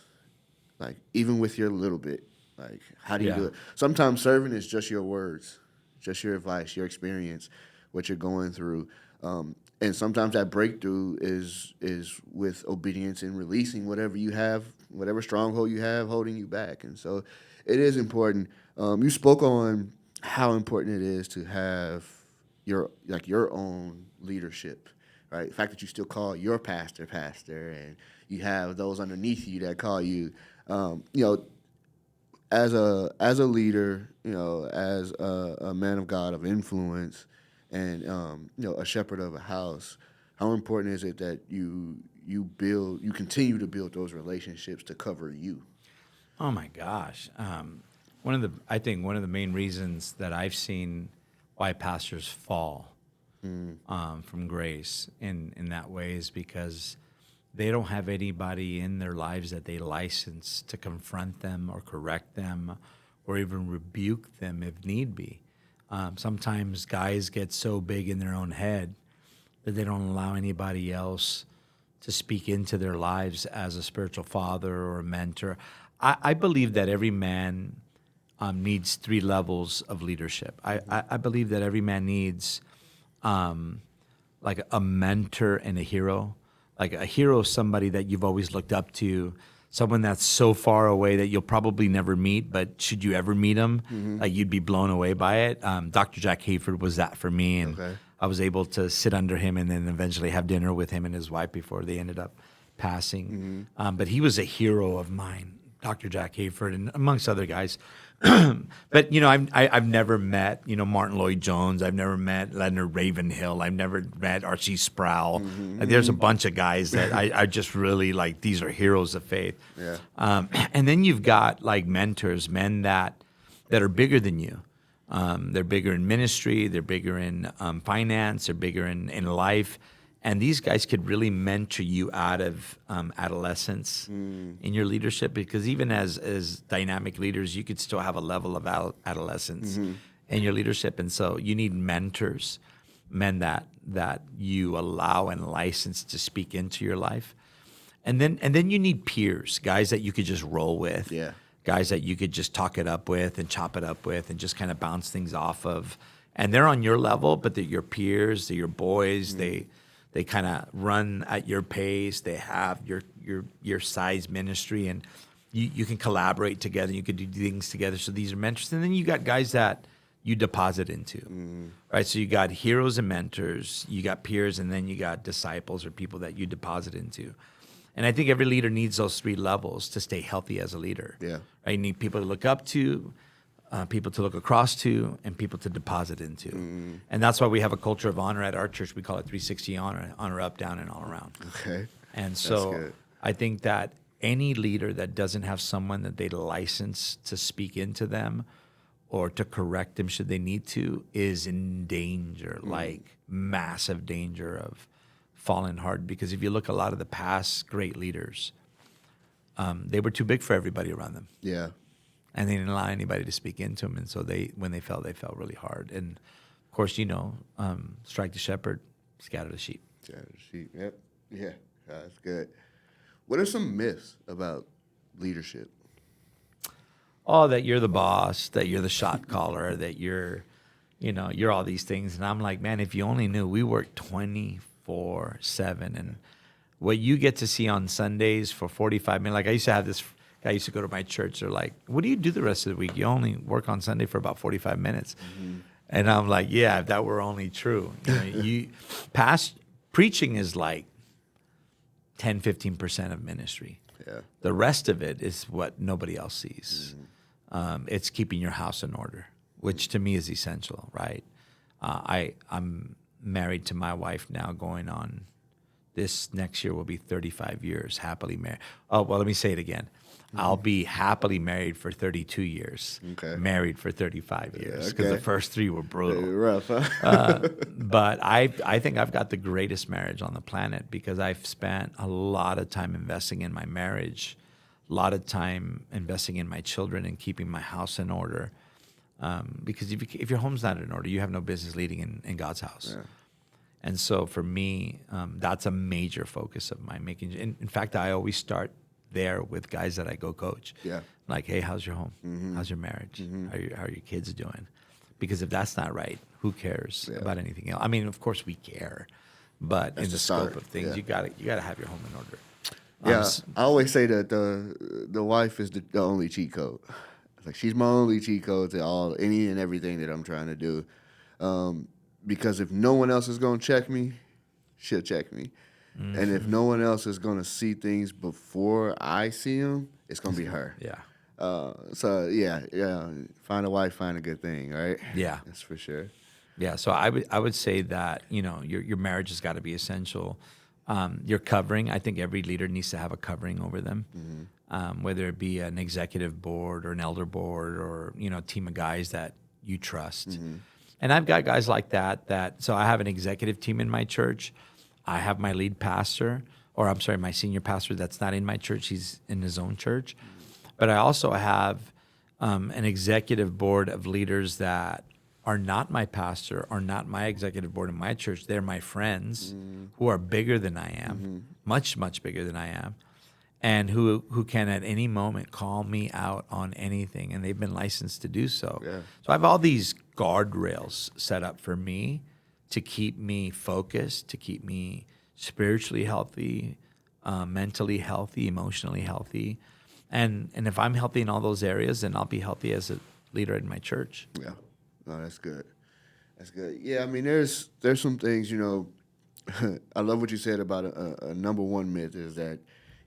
Like, even with your little bit, like, how do you do Yeah. it? Sometimes serving is just your words, just your advice, your experience, what you're going through. And sometimes that breakthrough is with obedience and releasing whatever you have, whatever stronghold you have holding you back. And so it is important. You spoke on how important it is to have your own leadership, right? The fact that you still call your pastor, and you have those underneath you that call you, you know, as a leader, as a man of God of influence, and a shepherd of a house. how important is it that you continue to build those relationships to cover you? Oh my gosh. I think one of the main reasons that I've seen why pastors fall from grace in that way is because they don't have anybody in their lives that they license to confront them or correct them or even rebuke them if need be. Sometimes guys get so big in their own head that they don't allow anybody else to speak into their lives as a spiritual father or a mentor. I believe that every man needs three levels of leadership. I believe that every man needs like a mentor and a hero. Like a hero is somebody that you've always looked up to, someone that's so far away that you'll probably never meet, but should you ever meet him, like you'd be blown away by it. Dr. Jack Hayford was that for me, and Okay. I was able to sit under him and then eventually have dinner with him and his wife before they ended up passing. But he was a hero of mine, Dr. Jack Hayford, and amongst other guys. But I've never met Martin Lloyd Jones. I've never met Leonard Ravenhill. I've never met Archie Sproul. Like, there's a bunch of guys that I just really like. These are heroes of faith. Yeah. And then you've got like mentors, men that are bigger than you. They're bigger in ministry. They're bigger in finance. They're bigger in life. And these guys could really mentor you out of adolescence in your leadership, because even as dynamic leaders, you could still have a level of adolescence in your leadership. And so you need mentors, men that you allow and license to speak into your life. And then you need peers, guys that you could just roll with. Yeah. Guys that you could just talk it up with and chop it up with and just kind of bounce things off of. And they're on your level, but they're your peers, they're your boys, they kind of run at your pace. They have your size ministry, and you can collaborate together. You can do things together. So these are mentors. And then you got guys that you deposit into, right? So you got heroes and mentors, you got peers, and then you got disciples or people that you deposit into. And I think every leader needs those three levels to stay healthy as a leader. Yeah. Right? You need people to look up to, people to look across to, and people to deposit into. And that's why we have a culture of honor at our church. We call it 360 honor up, down, and all around. Okay. And so good. I think that any leader that doesn't have someone that they license to speak into them or to correct them should they need to is in danger, like massive danger of falling hard. Because if you look at a lot of the past great leaders, they were too big for everybody around them. Yeah. And they didn't allow anybody to speak into them. And so when they fell really hard. And of course, strike the shepherd, scatter the sheep. Yeah. Yep. Yeah. That's good. What are some myths about leadership? Oh, that you're the boss, that you're the shot caller, that you're all these things. And I'm like, man, if you only knew, we work 24/7. And what you get to see on Sundays for 45 minutes, like I used to have this guy used to go to my church. They're like, what do you do the rest of the week? You only work on Sunday for about 45 minutes. And I'm like, yeah, if that were only true. Preaching is like 10-15% of ministry. Yeah. The rest of it is what nobody else sees. It's keeping your house in order, which to me is essential, right? I'm married to my wife now, going on this next year will be 35 years happily married. Oh, well, let me say it again. I'll be happily married for 32 years. Okay. Married for 35 years, because okay. the first 3 were brutal. Rough, huh? But I think I've got the greatest marriage on the planet, because I've spent a lot of time investing in my marriage, a lot of time investing in my children and keeping my house in order. Because if your home's not in order, you have no business leading in God's house. Yeah. And so for me, that's a major focus of mine. In fact, I always start there with guys that I go coach. Yeah. Like, hey, how's your home? How's your marriage? How are your kids doing? Because if that's not right, who cares about anything else? I mean, of course we care, but in the scope of things, you gotta have your home in order. Yeah, I always say that the wife is the only cheat code. Like, she's my only cheat code to any and everything that I'm trying to do. Because if no one else is gonna check me, she'll check me. And if no one else is gonna see things before I see them, it's gonna be her. Yeah. So yeah, find a wife, find a good thing, right? Yeah. That's for sure. Yeah, so I would say that your marriage has got to be essential. Your covering, I think every leader needs to have a covering over them, whether it be an executive board or an elder board or a team of guys that you trust. And I've got guys like that. So I have an executive team in my church. I have my lead pastor, or I'm sorry, my senior pastor that's not in my church. He's in his own church. But I also have an executive board of leaders that are not my pastor or not my executive board in my church. They're my friends who are bigger than I am, much, much bigger than I am, and who can at any moment call me out on anything, and they've been licensed to do so. Yeah. So I have all these guardrails set up for me to keep me focused, to keep me spiritually healthy, mentally healthy, emotionally healthy. And if I'm healthy in all those areas, then I'll be healthy as a leader in my church. Yeah. No, that's good. That's good. Yeah, I mean, there's some things, I love what you said about a number one myth is that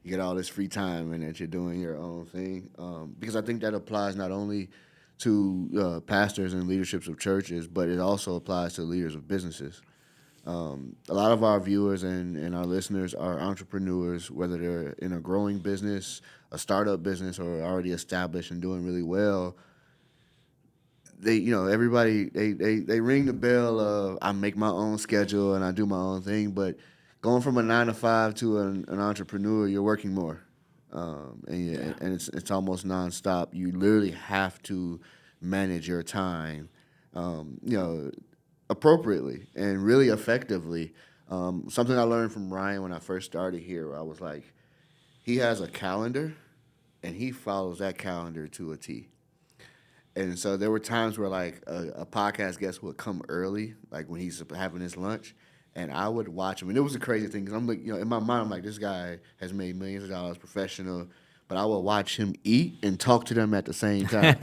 you get all this free time and that you're doing your own thing. Because I think that applies not only to pastors and leaderships of churches, but it also applies to leaders of businesses. A lot of our viewers and our listeners are entrepreneurs, whether they're in a growing business, a startup business, or already established and doing really well. Everybody, they ring the bell of I make my own schedule and I do my own thing, but going from a 9 to 5 to an entrepreneur, you're working more, and it's almost nonstop. You literally have to manage your time, appropriately and really effectively. Something I learned from Ryan when I first started here, I was like, he has a calendar, and he follows that calendar to a T. And so there were times where like a podcast guest would come early, like when he's having his lunch, and I would watch him. And it was a crazy thing because I'm like, in my mind, I'm like, this guy has made millions of dollars, professional, but I would watch him eat and talk to them at the same time.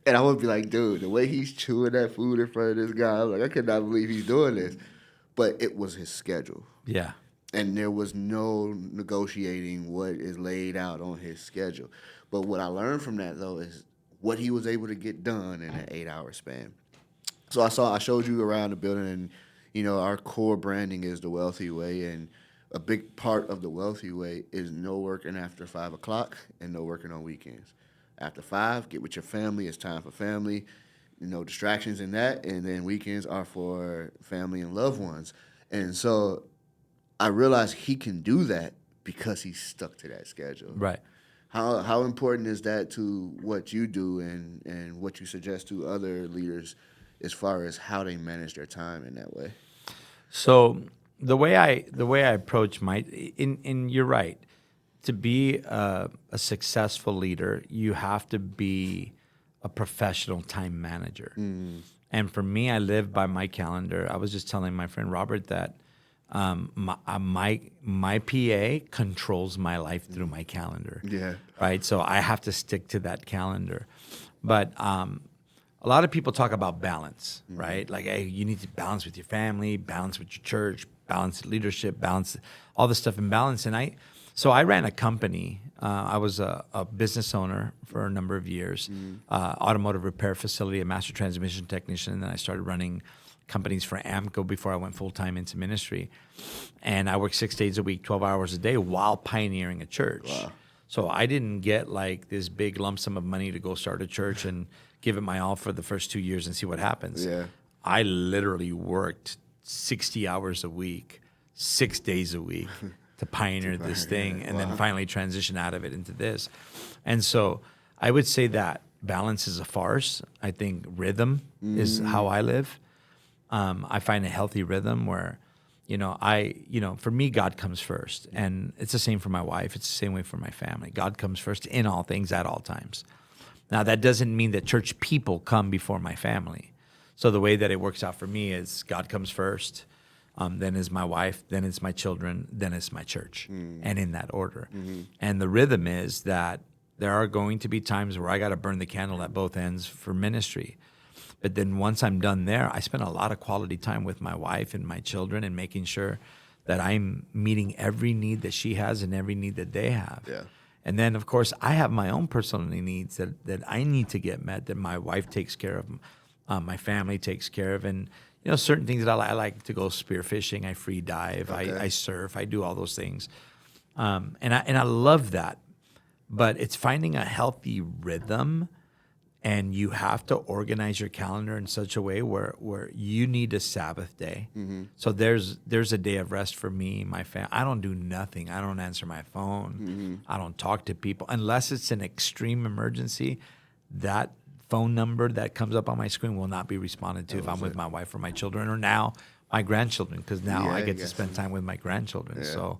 And I would be like, dude, the way he's chewing that food in front of this guy, I'm like, I could not believe he's doing this. But it was his schedule. Yeah. And there was no negotiating what is laid out on his schedule. But what I learned from that, though, is what he was able to get done in an 8-hour span. So I showed you around the building, and our core branding is the Wealthy Way, and a big part of the Wealthy Way is no working after 5 o'clock and no working on weekends. After 5, get with your family. It's time for family. No distractions in that, and then weekends are for family and loved ones. And so I realized he can do that because he's stuck to that schedule. Right. How important is that to what you do and what you suggest to other leaders as far as how they manage their time in that way? So the way I approach and you're right, to be a successful leader, you have to be a professional time manager. And for me, I live by my calendar. I was just telling my friend Robert that my PA controls my life through my calendar. Yeah. Right. So I have to stick to that calendar. But a lot of people talk about balance, right? Like, hey, you need to balance with your family, balance with your church, balance leadership, balance all this stuff in balance. And I ran a company. I was a business owner for a number of years, automotive repair facility, a master transmission technician. And then I started running companies for AMCO before I went full-time into ministry. And I worked 6 days a week, 12 hours a day while pioneering a church. Wow. So I didn't get like this big lump sum of money to go start a church and give it my all for the first 2 years and see what happens. Yeah. I literally worked 60 hours a week, 6 days a week to pioneer this thing and then finally transition out of it into this. And so I would say that balance is a farce. I think rhythm is how I live. I find a healthy rhythm where, for me, God comes first. And it's the same for my wife. It's the same way for my family. God comes first in all things at all times. Now, that doesn't mean that church people come before my family. So the way that it works out for me is God comes first, then is my wife, then it's my children, then it's my church, and in that order. And the rhythm is that there are going to be times where I got to burn the candle at both ends for ministry. But then once I'm done there, I spend a lot of quality time with my wife and my children and making sure that I'm meeting every need that she has and every need that they have. Yeah. And then, of course, I have my own personal needs that I need to get met, that my wife takes care of, my family takes care of. And, certain things that I like to go spearfishing. I free dive. Okay. I surf. I do all those things. And I love that. But it's finding a healthy rhythm, and you have to organize your calendar in such a way where you need a Sabbath day. So there's a day of rest for me, my family. I don't do nothing. I don't answer my phone. I don't talk to people unless it's an extreme emergency. That phone number that comes up on my screen will not be responded to if I'm with my wife or my children, or now my grandchildren, because now I get to spend time with my grandchildren. Yeah. So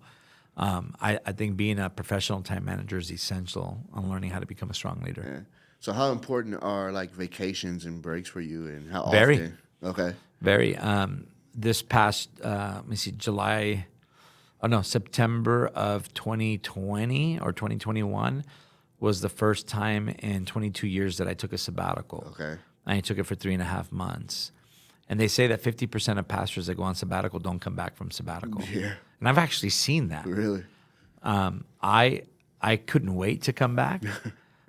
I think being a professional time manager is essential on learning how to become a strong leader. Yeah. So how important are like vacations and breaks for you, and how Very. often? Okay. Very. This past, let me see, September of 2020 or 2021 was the first time in 22 years that I took a sabbatical. Okay. I took it for 3.5 months. And they say that 50% of pastors that go on sabbatical don't come back from sabbatical. Yeah. And I've actually seen that. Really? I couldn't wait to come back.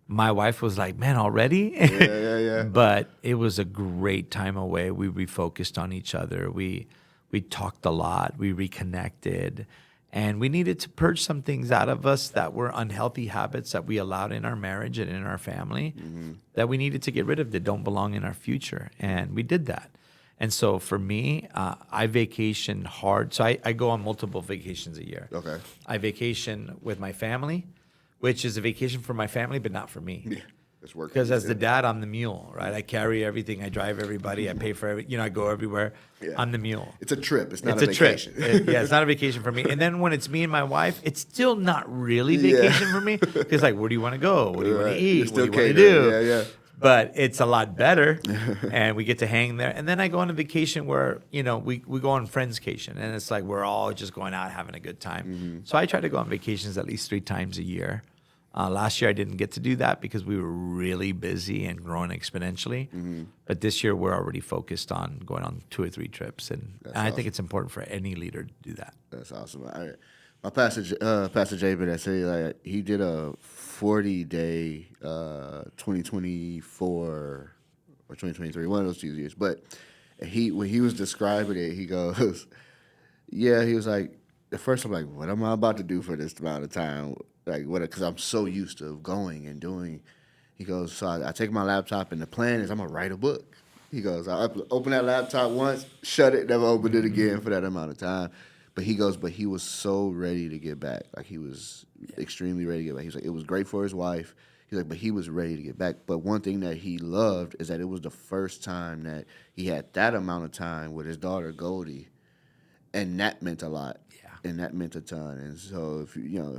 My wife was like, man, already? Yeah. But it was a great time away. We refocused on each other. We talked a lot. We reconnected. And we needed to purge some things out of us that were unhealthy habits that we allowed in our marriage and in our family that we needed to get rid of that don't belong in our future. And we did that. And so for me, I vacation hard. So I go on multiple vacations a year. Okay. I vacation with my family, which is a vacation for my family, but not for me. Yeah. It's working. Because as the dad, I'm the mule, right? I carry everything. I drive everybody. I pay for everything. I go everywhere. Yeah. I'm the mule. It's a trip. It's not It's a vacation. trip. It's not a vacation for me. And then when it's me and my wife, it's still not really vacation for me. Because like, where do you want to go? What do you want to eat? What do you want to do? Yeah. But it's a lot better, and we get to hang there. And then I go on a vacation where, we go on friendscation, and it's like we're all just going out having a good time. So I try to go on vacations at least 3 times a year. Last year I didn't get to do that because we were really busy and growing exponentially. But this year we're already focused on going on 2 or 3 trips, and I think it's important for any leader to do that. That's awesome. My pastor Jabin, I say like he did a 40-day 2024 or 2023, one of those 2 years. But when he was describing it, he goes, yeah, he was like, at first I'm like, what am I about to do for this amount of time? Like what? Because I'm so used to going and doing. He goes, so I take my laptop, and the plan is I'm gonna write a book. He goes, I open that laptop once, shut it, never open it again for that amount of time. But he goes, but he was so ready to get back. Like he was extremely ready to get back. He's like, it was great for his wife. He's like, but he was ready to get back. But one thing that he loved is that it was the first time that he had that amount of time with his daughter Goldie, and that meant a lot. Yeah. And that meant a ton. And so if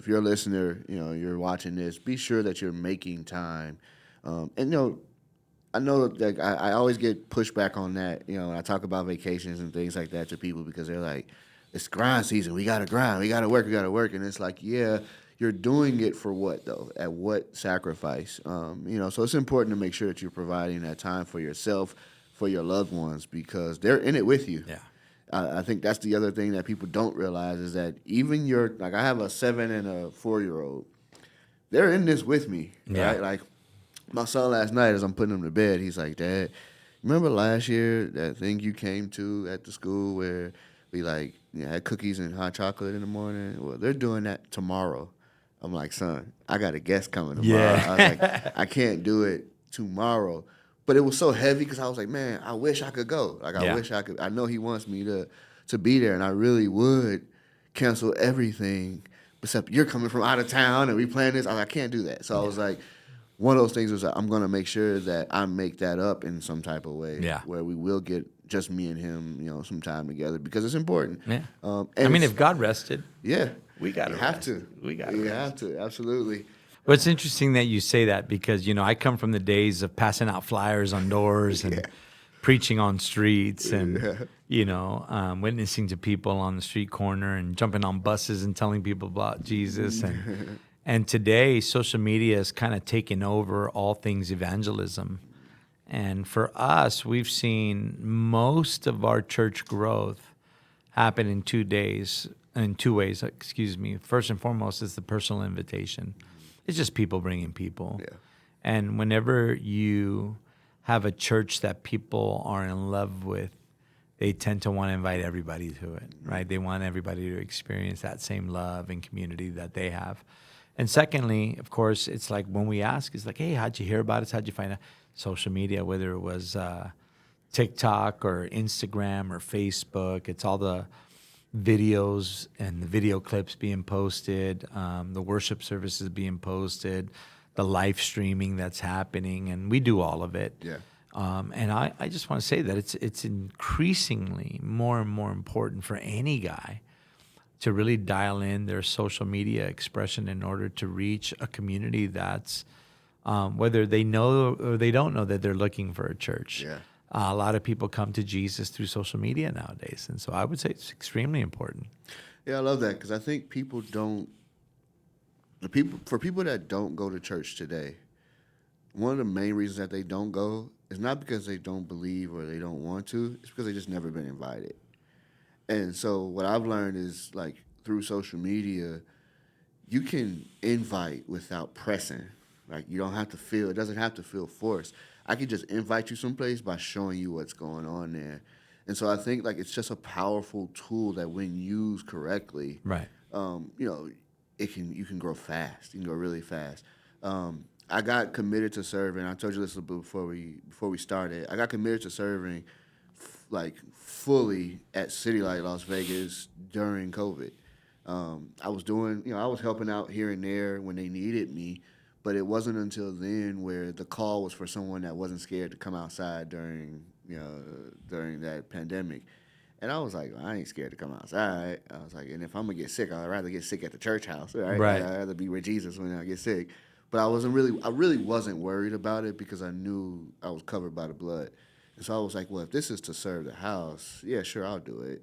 you're a listener, you're watching this, be sure that you're making time. And I know like I always get pushback on that. When I talk about vacations and things like that to people, because they're like, it's grind season. We got to grind. We got to work. And it's like, yeah, you're doing it for what, though? At what sacrifice? So it's important to make sure that you're providing that time for yourself, for your loved ones, because they're in it with you. Yeah. I think that's the other thing that people don't realize is that even I have a 7 and a 4-year-old. They're in this with me, right? Like my son last night, as I'm putting him to bed, he's like, Dad, remember last year that thing you came to at the school where we had cookies and hot chocolate in the morning? Well, they're doing that tomorrow. I'm like, son, I got a guest coming tomorrow. Yeah. I was like, I can't do it tomorrow. But it was so heavy because I was like, man, I wish I could go. I wish I could. I know he wants me to be there, and I really would cancel everything except you're coming from out of town and we planned this. I can't do that. So I was like, one of those things was I'm going to make sure that I make that up in some type of way where we will get just me and him, some time together, because it's important. Yeah. If God rested, we got to have to. We got to. Have to. Absolutely. Well, it's interesting that you say that because, I come from the days of passing out flyers on doors and preaching on streets and, witnessing to people on the street corner and jumping on buses and telling people about Jesus. And today, social media has kind of taken over all things evangelism. And for us, we've seen most of our church growth happen in 2 ways. First and foremost is the personal invitation. It's just people bringing people. Yeah. And whenever you have a church that people are in love with, they tend to want to invite everybody to it, right? They want everybody to experience that same love and community that they have. And secondly, of course, it's like when we ask, it's like, hey, how'd you hear about us? How'd you find out? Social media, whether it was TikTok or Instagram or Facebook, it's all the videos and the video clips being posted, the worship services being posted, the live streaming that's happening, and we do all of it. Yeah. And I just want to say that it's increasingly more and more important for any guy to really dial in their social media expression in order to reach a community that's whether they know or they don't know that they're looking for a church. Yeah. A lot of people come to Jesus through social media nowadays, and so I would say it's extremely important. Yeah, I love that because I think people don't. For people that don't go to church today, one of the main reasons that they don't go is not because they don't believe or they don't want to. It's because they just never been invited. And so what I've learned is like through social media, you can invite without pressing. Like you don't have to feel. It doesn't have to feel forced. I can just invite you someplace by showing you what's going on there. And so I think like it's just a powerful tool that when used correctly, Right. you know, you can grow fast. You can go really fast. I got committed to serving. I told you this before we started. I got committed to serving like fully at City Light Las Vegas during COVID. I was doing, I was helping out here and there when they needed me, but it wasn't until then where the call was for someone that wasn't scared to come outside during that pandemic. And I was like, well, I ain't scared to come outside. I was like, and if I'm gonna get sick, I'd rather get sick at the church house, right? Right. I'd rather be with Jesus when I get sick. But I really wasn't worried about it because I knew I was covered by the blood. And so I was like, well, if this is to serve the house, yeah, sure, I'll do it.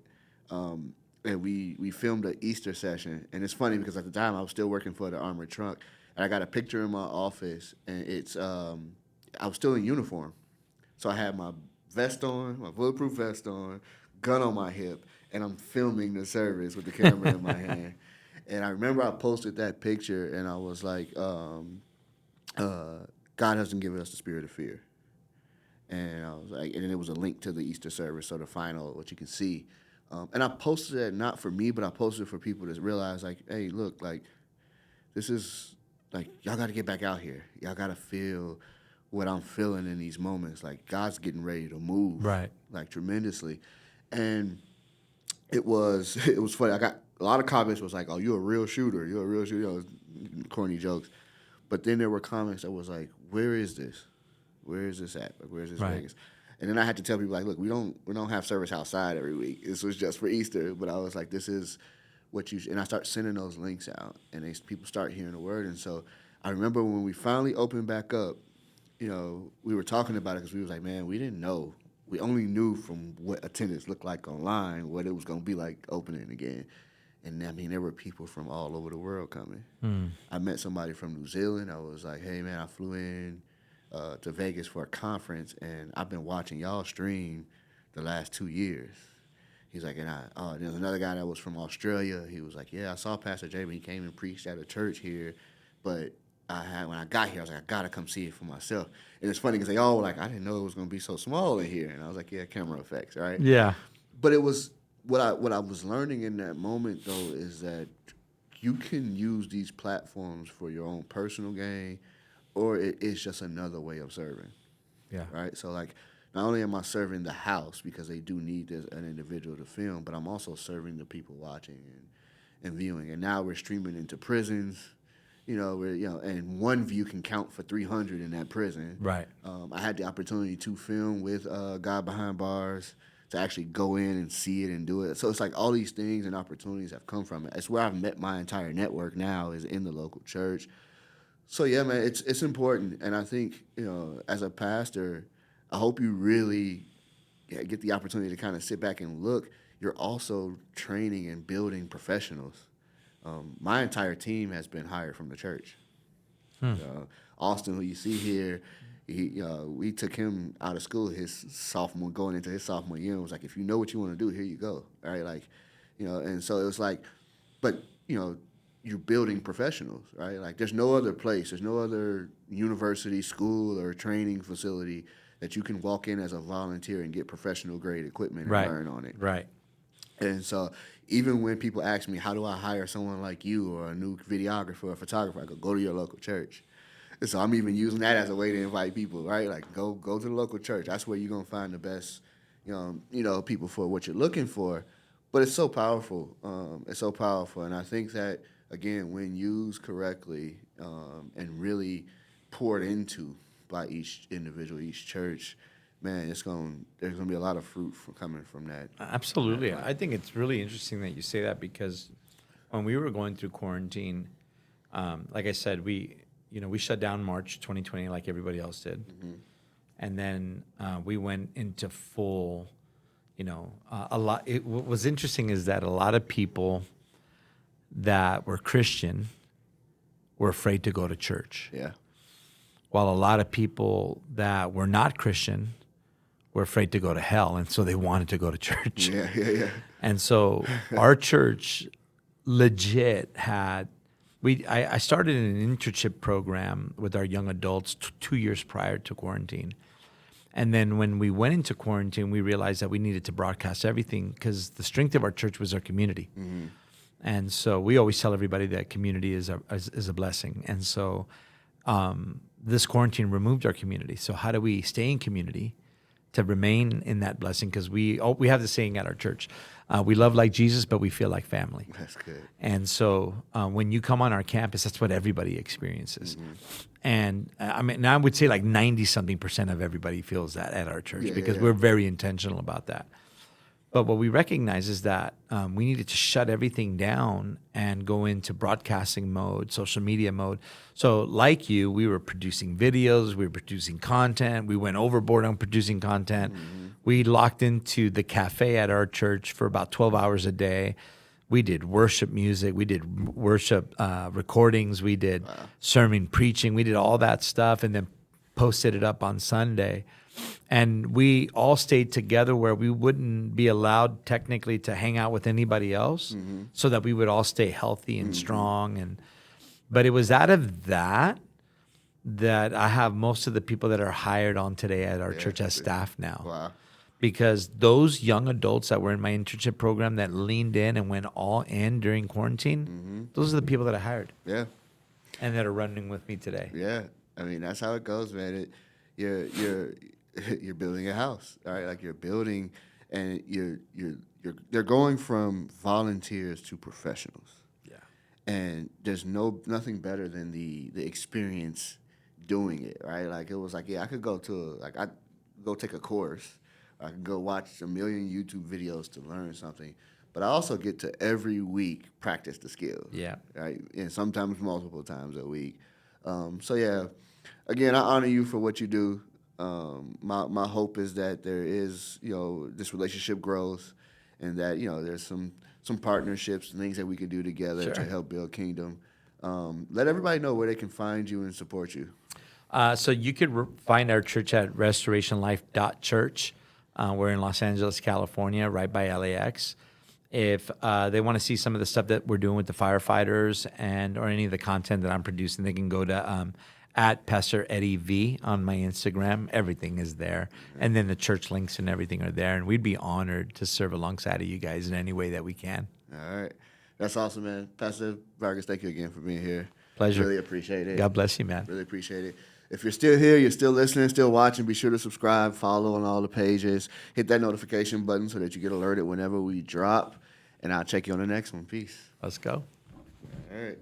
And we filmed an Easter session. And it's funny because at the time I was still working for the Armored Trunk. And I got a picture in my office, and it's I was still in uniform. So I had my vest on, my bulletproof vest on, gun on my hip, and I'm filming the service with the camera in my hand. And I remember I posted that picture, and I was like, God hasn't given us the spirit of fear. And I was like, and then it was a link to the Easter service, so the final, what you can see. And I posted that not for me, but I posted it for people to realize, like, hey, look, like, this is, like, y'all got to get back out here. Y'all got to feel what I'm feeling in these moments. Like, God's getting ready to move, Right. like, tremendously. And it was funny. I got a lot of comments was like, oh, you're a real shooter. You're a real shooter. Corny jokes. But then there were comments that was like, where is this? Where is this at? Like, where is this Right. Vegas? And then I had to tell people, like, look, we don't have service outside every week. This was just for Easter. But I was like, this is what you – and I start sending those links out, and people start hearing the word. And so I remember when we finally opened back up, we were talking about it because we was like, man, we didn't know. We only knew from what attendance looked like online what it was going to be like opening again. And, I mean, there were people from all over the world coming. I met somebody from New Zealand. I was like, hey, man, I flew in to Vegas for a conference, and I've been watching y'all stream the last 2 years. He's like, and there's another guy that was from Australia. He was like, yeah, I saw Pastor Jay when he came and preached at a church here, but when I got here, I was like, I gotta come see it for myself. And it's funny because they all were like, I didn't know it was gonna be so small in here, and I was like, yeah, camera effects, right? Yeah. But it was what I was learning in that moment though is that you can use these platforms for your own personal gain, or it is just another way of serving. Yeah. Right. So like, not only am I serving the house because they do need an individual to film, but I'm also serving the people watching and viewing. And now we're streaming into prisons. And one view can count for 300 in that prison. Right. I had the opportunity to film with God Behind Bars to actually go in and see it and do it. So it's like all these things and opportunities have come from it. It's where I've met my entire network now is in the local church. So yeah, man, it's important. And I think, as a pastor, I hope you really get the opportunity to kind of sit back and look. You're also training and building professionals. My entire team has been hired from the church. Austin, who you see here, we took him out of school going into his sophomore year, and was like, if you know what you want to do, here you go, right? Like, and so it was like, but you're building professionals, right? Like, there's no other place, there's no other university, school, or training facility that you can walk in as a volunteer and get professional grade equipment and Right. learn on it. Right. And so even when people ask me, how do I hire someone like you or a new videographer or photographer, I go to your local church. And so I'm even using that as a way to invite people, right? Like go to the local church. That's where you're gonna find the best, people for what you're looking for. But it's so powerful. It's so powerful, and I think that again, when used correctly and really poured into by each individual, each church, man, there's gonna be a lot of fruit coming from that. Absolutely. I think it's really interesting that you say that because when we were going through quarantine, like I said, we shut down March 2020 like everybody else did. Mm-hmm. And then we went into full, a lot. What was interesting is that a lot of people that were Christian were afraid to go to church, Yeah. while a lot of people that were not Christian were afraid to go to hell, and so they wanted to go to church. Yeah. And so our church legit had I started an internship program with our young adults 2 years prior to quarantine. And then when we went into quarantine, we realized that we needed to broadcast everything because the strength of our church was our community. Mm-hmm. And so we always tell everybody that community is a blessing. And so this quarantine removed our community. So how do we stay in community to remain in that blessing? Because we have the saying at our church, we love like Jesus, but we feel like family. That's good. And so when you come on our campus, that's what everybody experiences. Mm-hmm. And I would say like 90-something% of everybody feels that at our church because Yeah. we're very intentional about that. But what we recognize is that we needed to shut everything down and go into broadcasting mode, social media mode. So like you, we were producing videos, we were producing content. We went overboard on producing content. Mm-hmm. We locked into the cafe at our church for about 12 hours a day. We did worship music. We did worship recordings. We did sermon preaching. We did all that stuff and then posted it up on Sunday. And we all stayed together where we wouldn't be allowed technically to hang out with anybody else so that we would all stay healthy and strong. But it was out of that I have most of the people that are hired on today at our church as staff now. Wow. Because those young adults that were in my internship program that leaned in and went all in during quarantine, those are the people that I hired. Yeah. And that are running with me today. Yeah. I mean, that's how it goes, man. You're building a house, right? Like you're building, and they're going from volunteers to professionals. Yeah. And there's nothing better than the experience doing it, right? Like it was like, I could go I'd go take a course. I could go watch a million YouTube videos to learn something, but I also get to every week practice the skills. Yeah. Right. And sometimes multiple times a week. So yeah, again, I honor you for what you do. My hope is that there is, this relationship grows, and that, there's some partnerships and things that we can do together to help build kingdom. Let everybody know where they can find you and support you. So you could find our church at restorationlife.church. We're in Los Angeles, California, right by LAX. If they want to see some of the stuff that we're doing with the firefighters or any of the content that I'm producing, they can go to at Pastor Eddie V on my Instagram. Everything is there. And then the church links and everything are there. And we'd be honored to serve alongside of you guys in any way that we can. All right. That's awesome, man. Pastor Vargas, thank you again for being here. Pleasure. Really appreciate it. God bless you, man. Really appreciate it. If you're still here, you're still listening, still watching, be sure to subscribe, follow on all the pages, hit that notification button so that you get alerted whenever we drop. And I'll check you on the next one. Peace. Let's go. All right.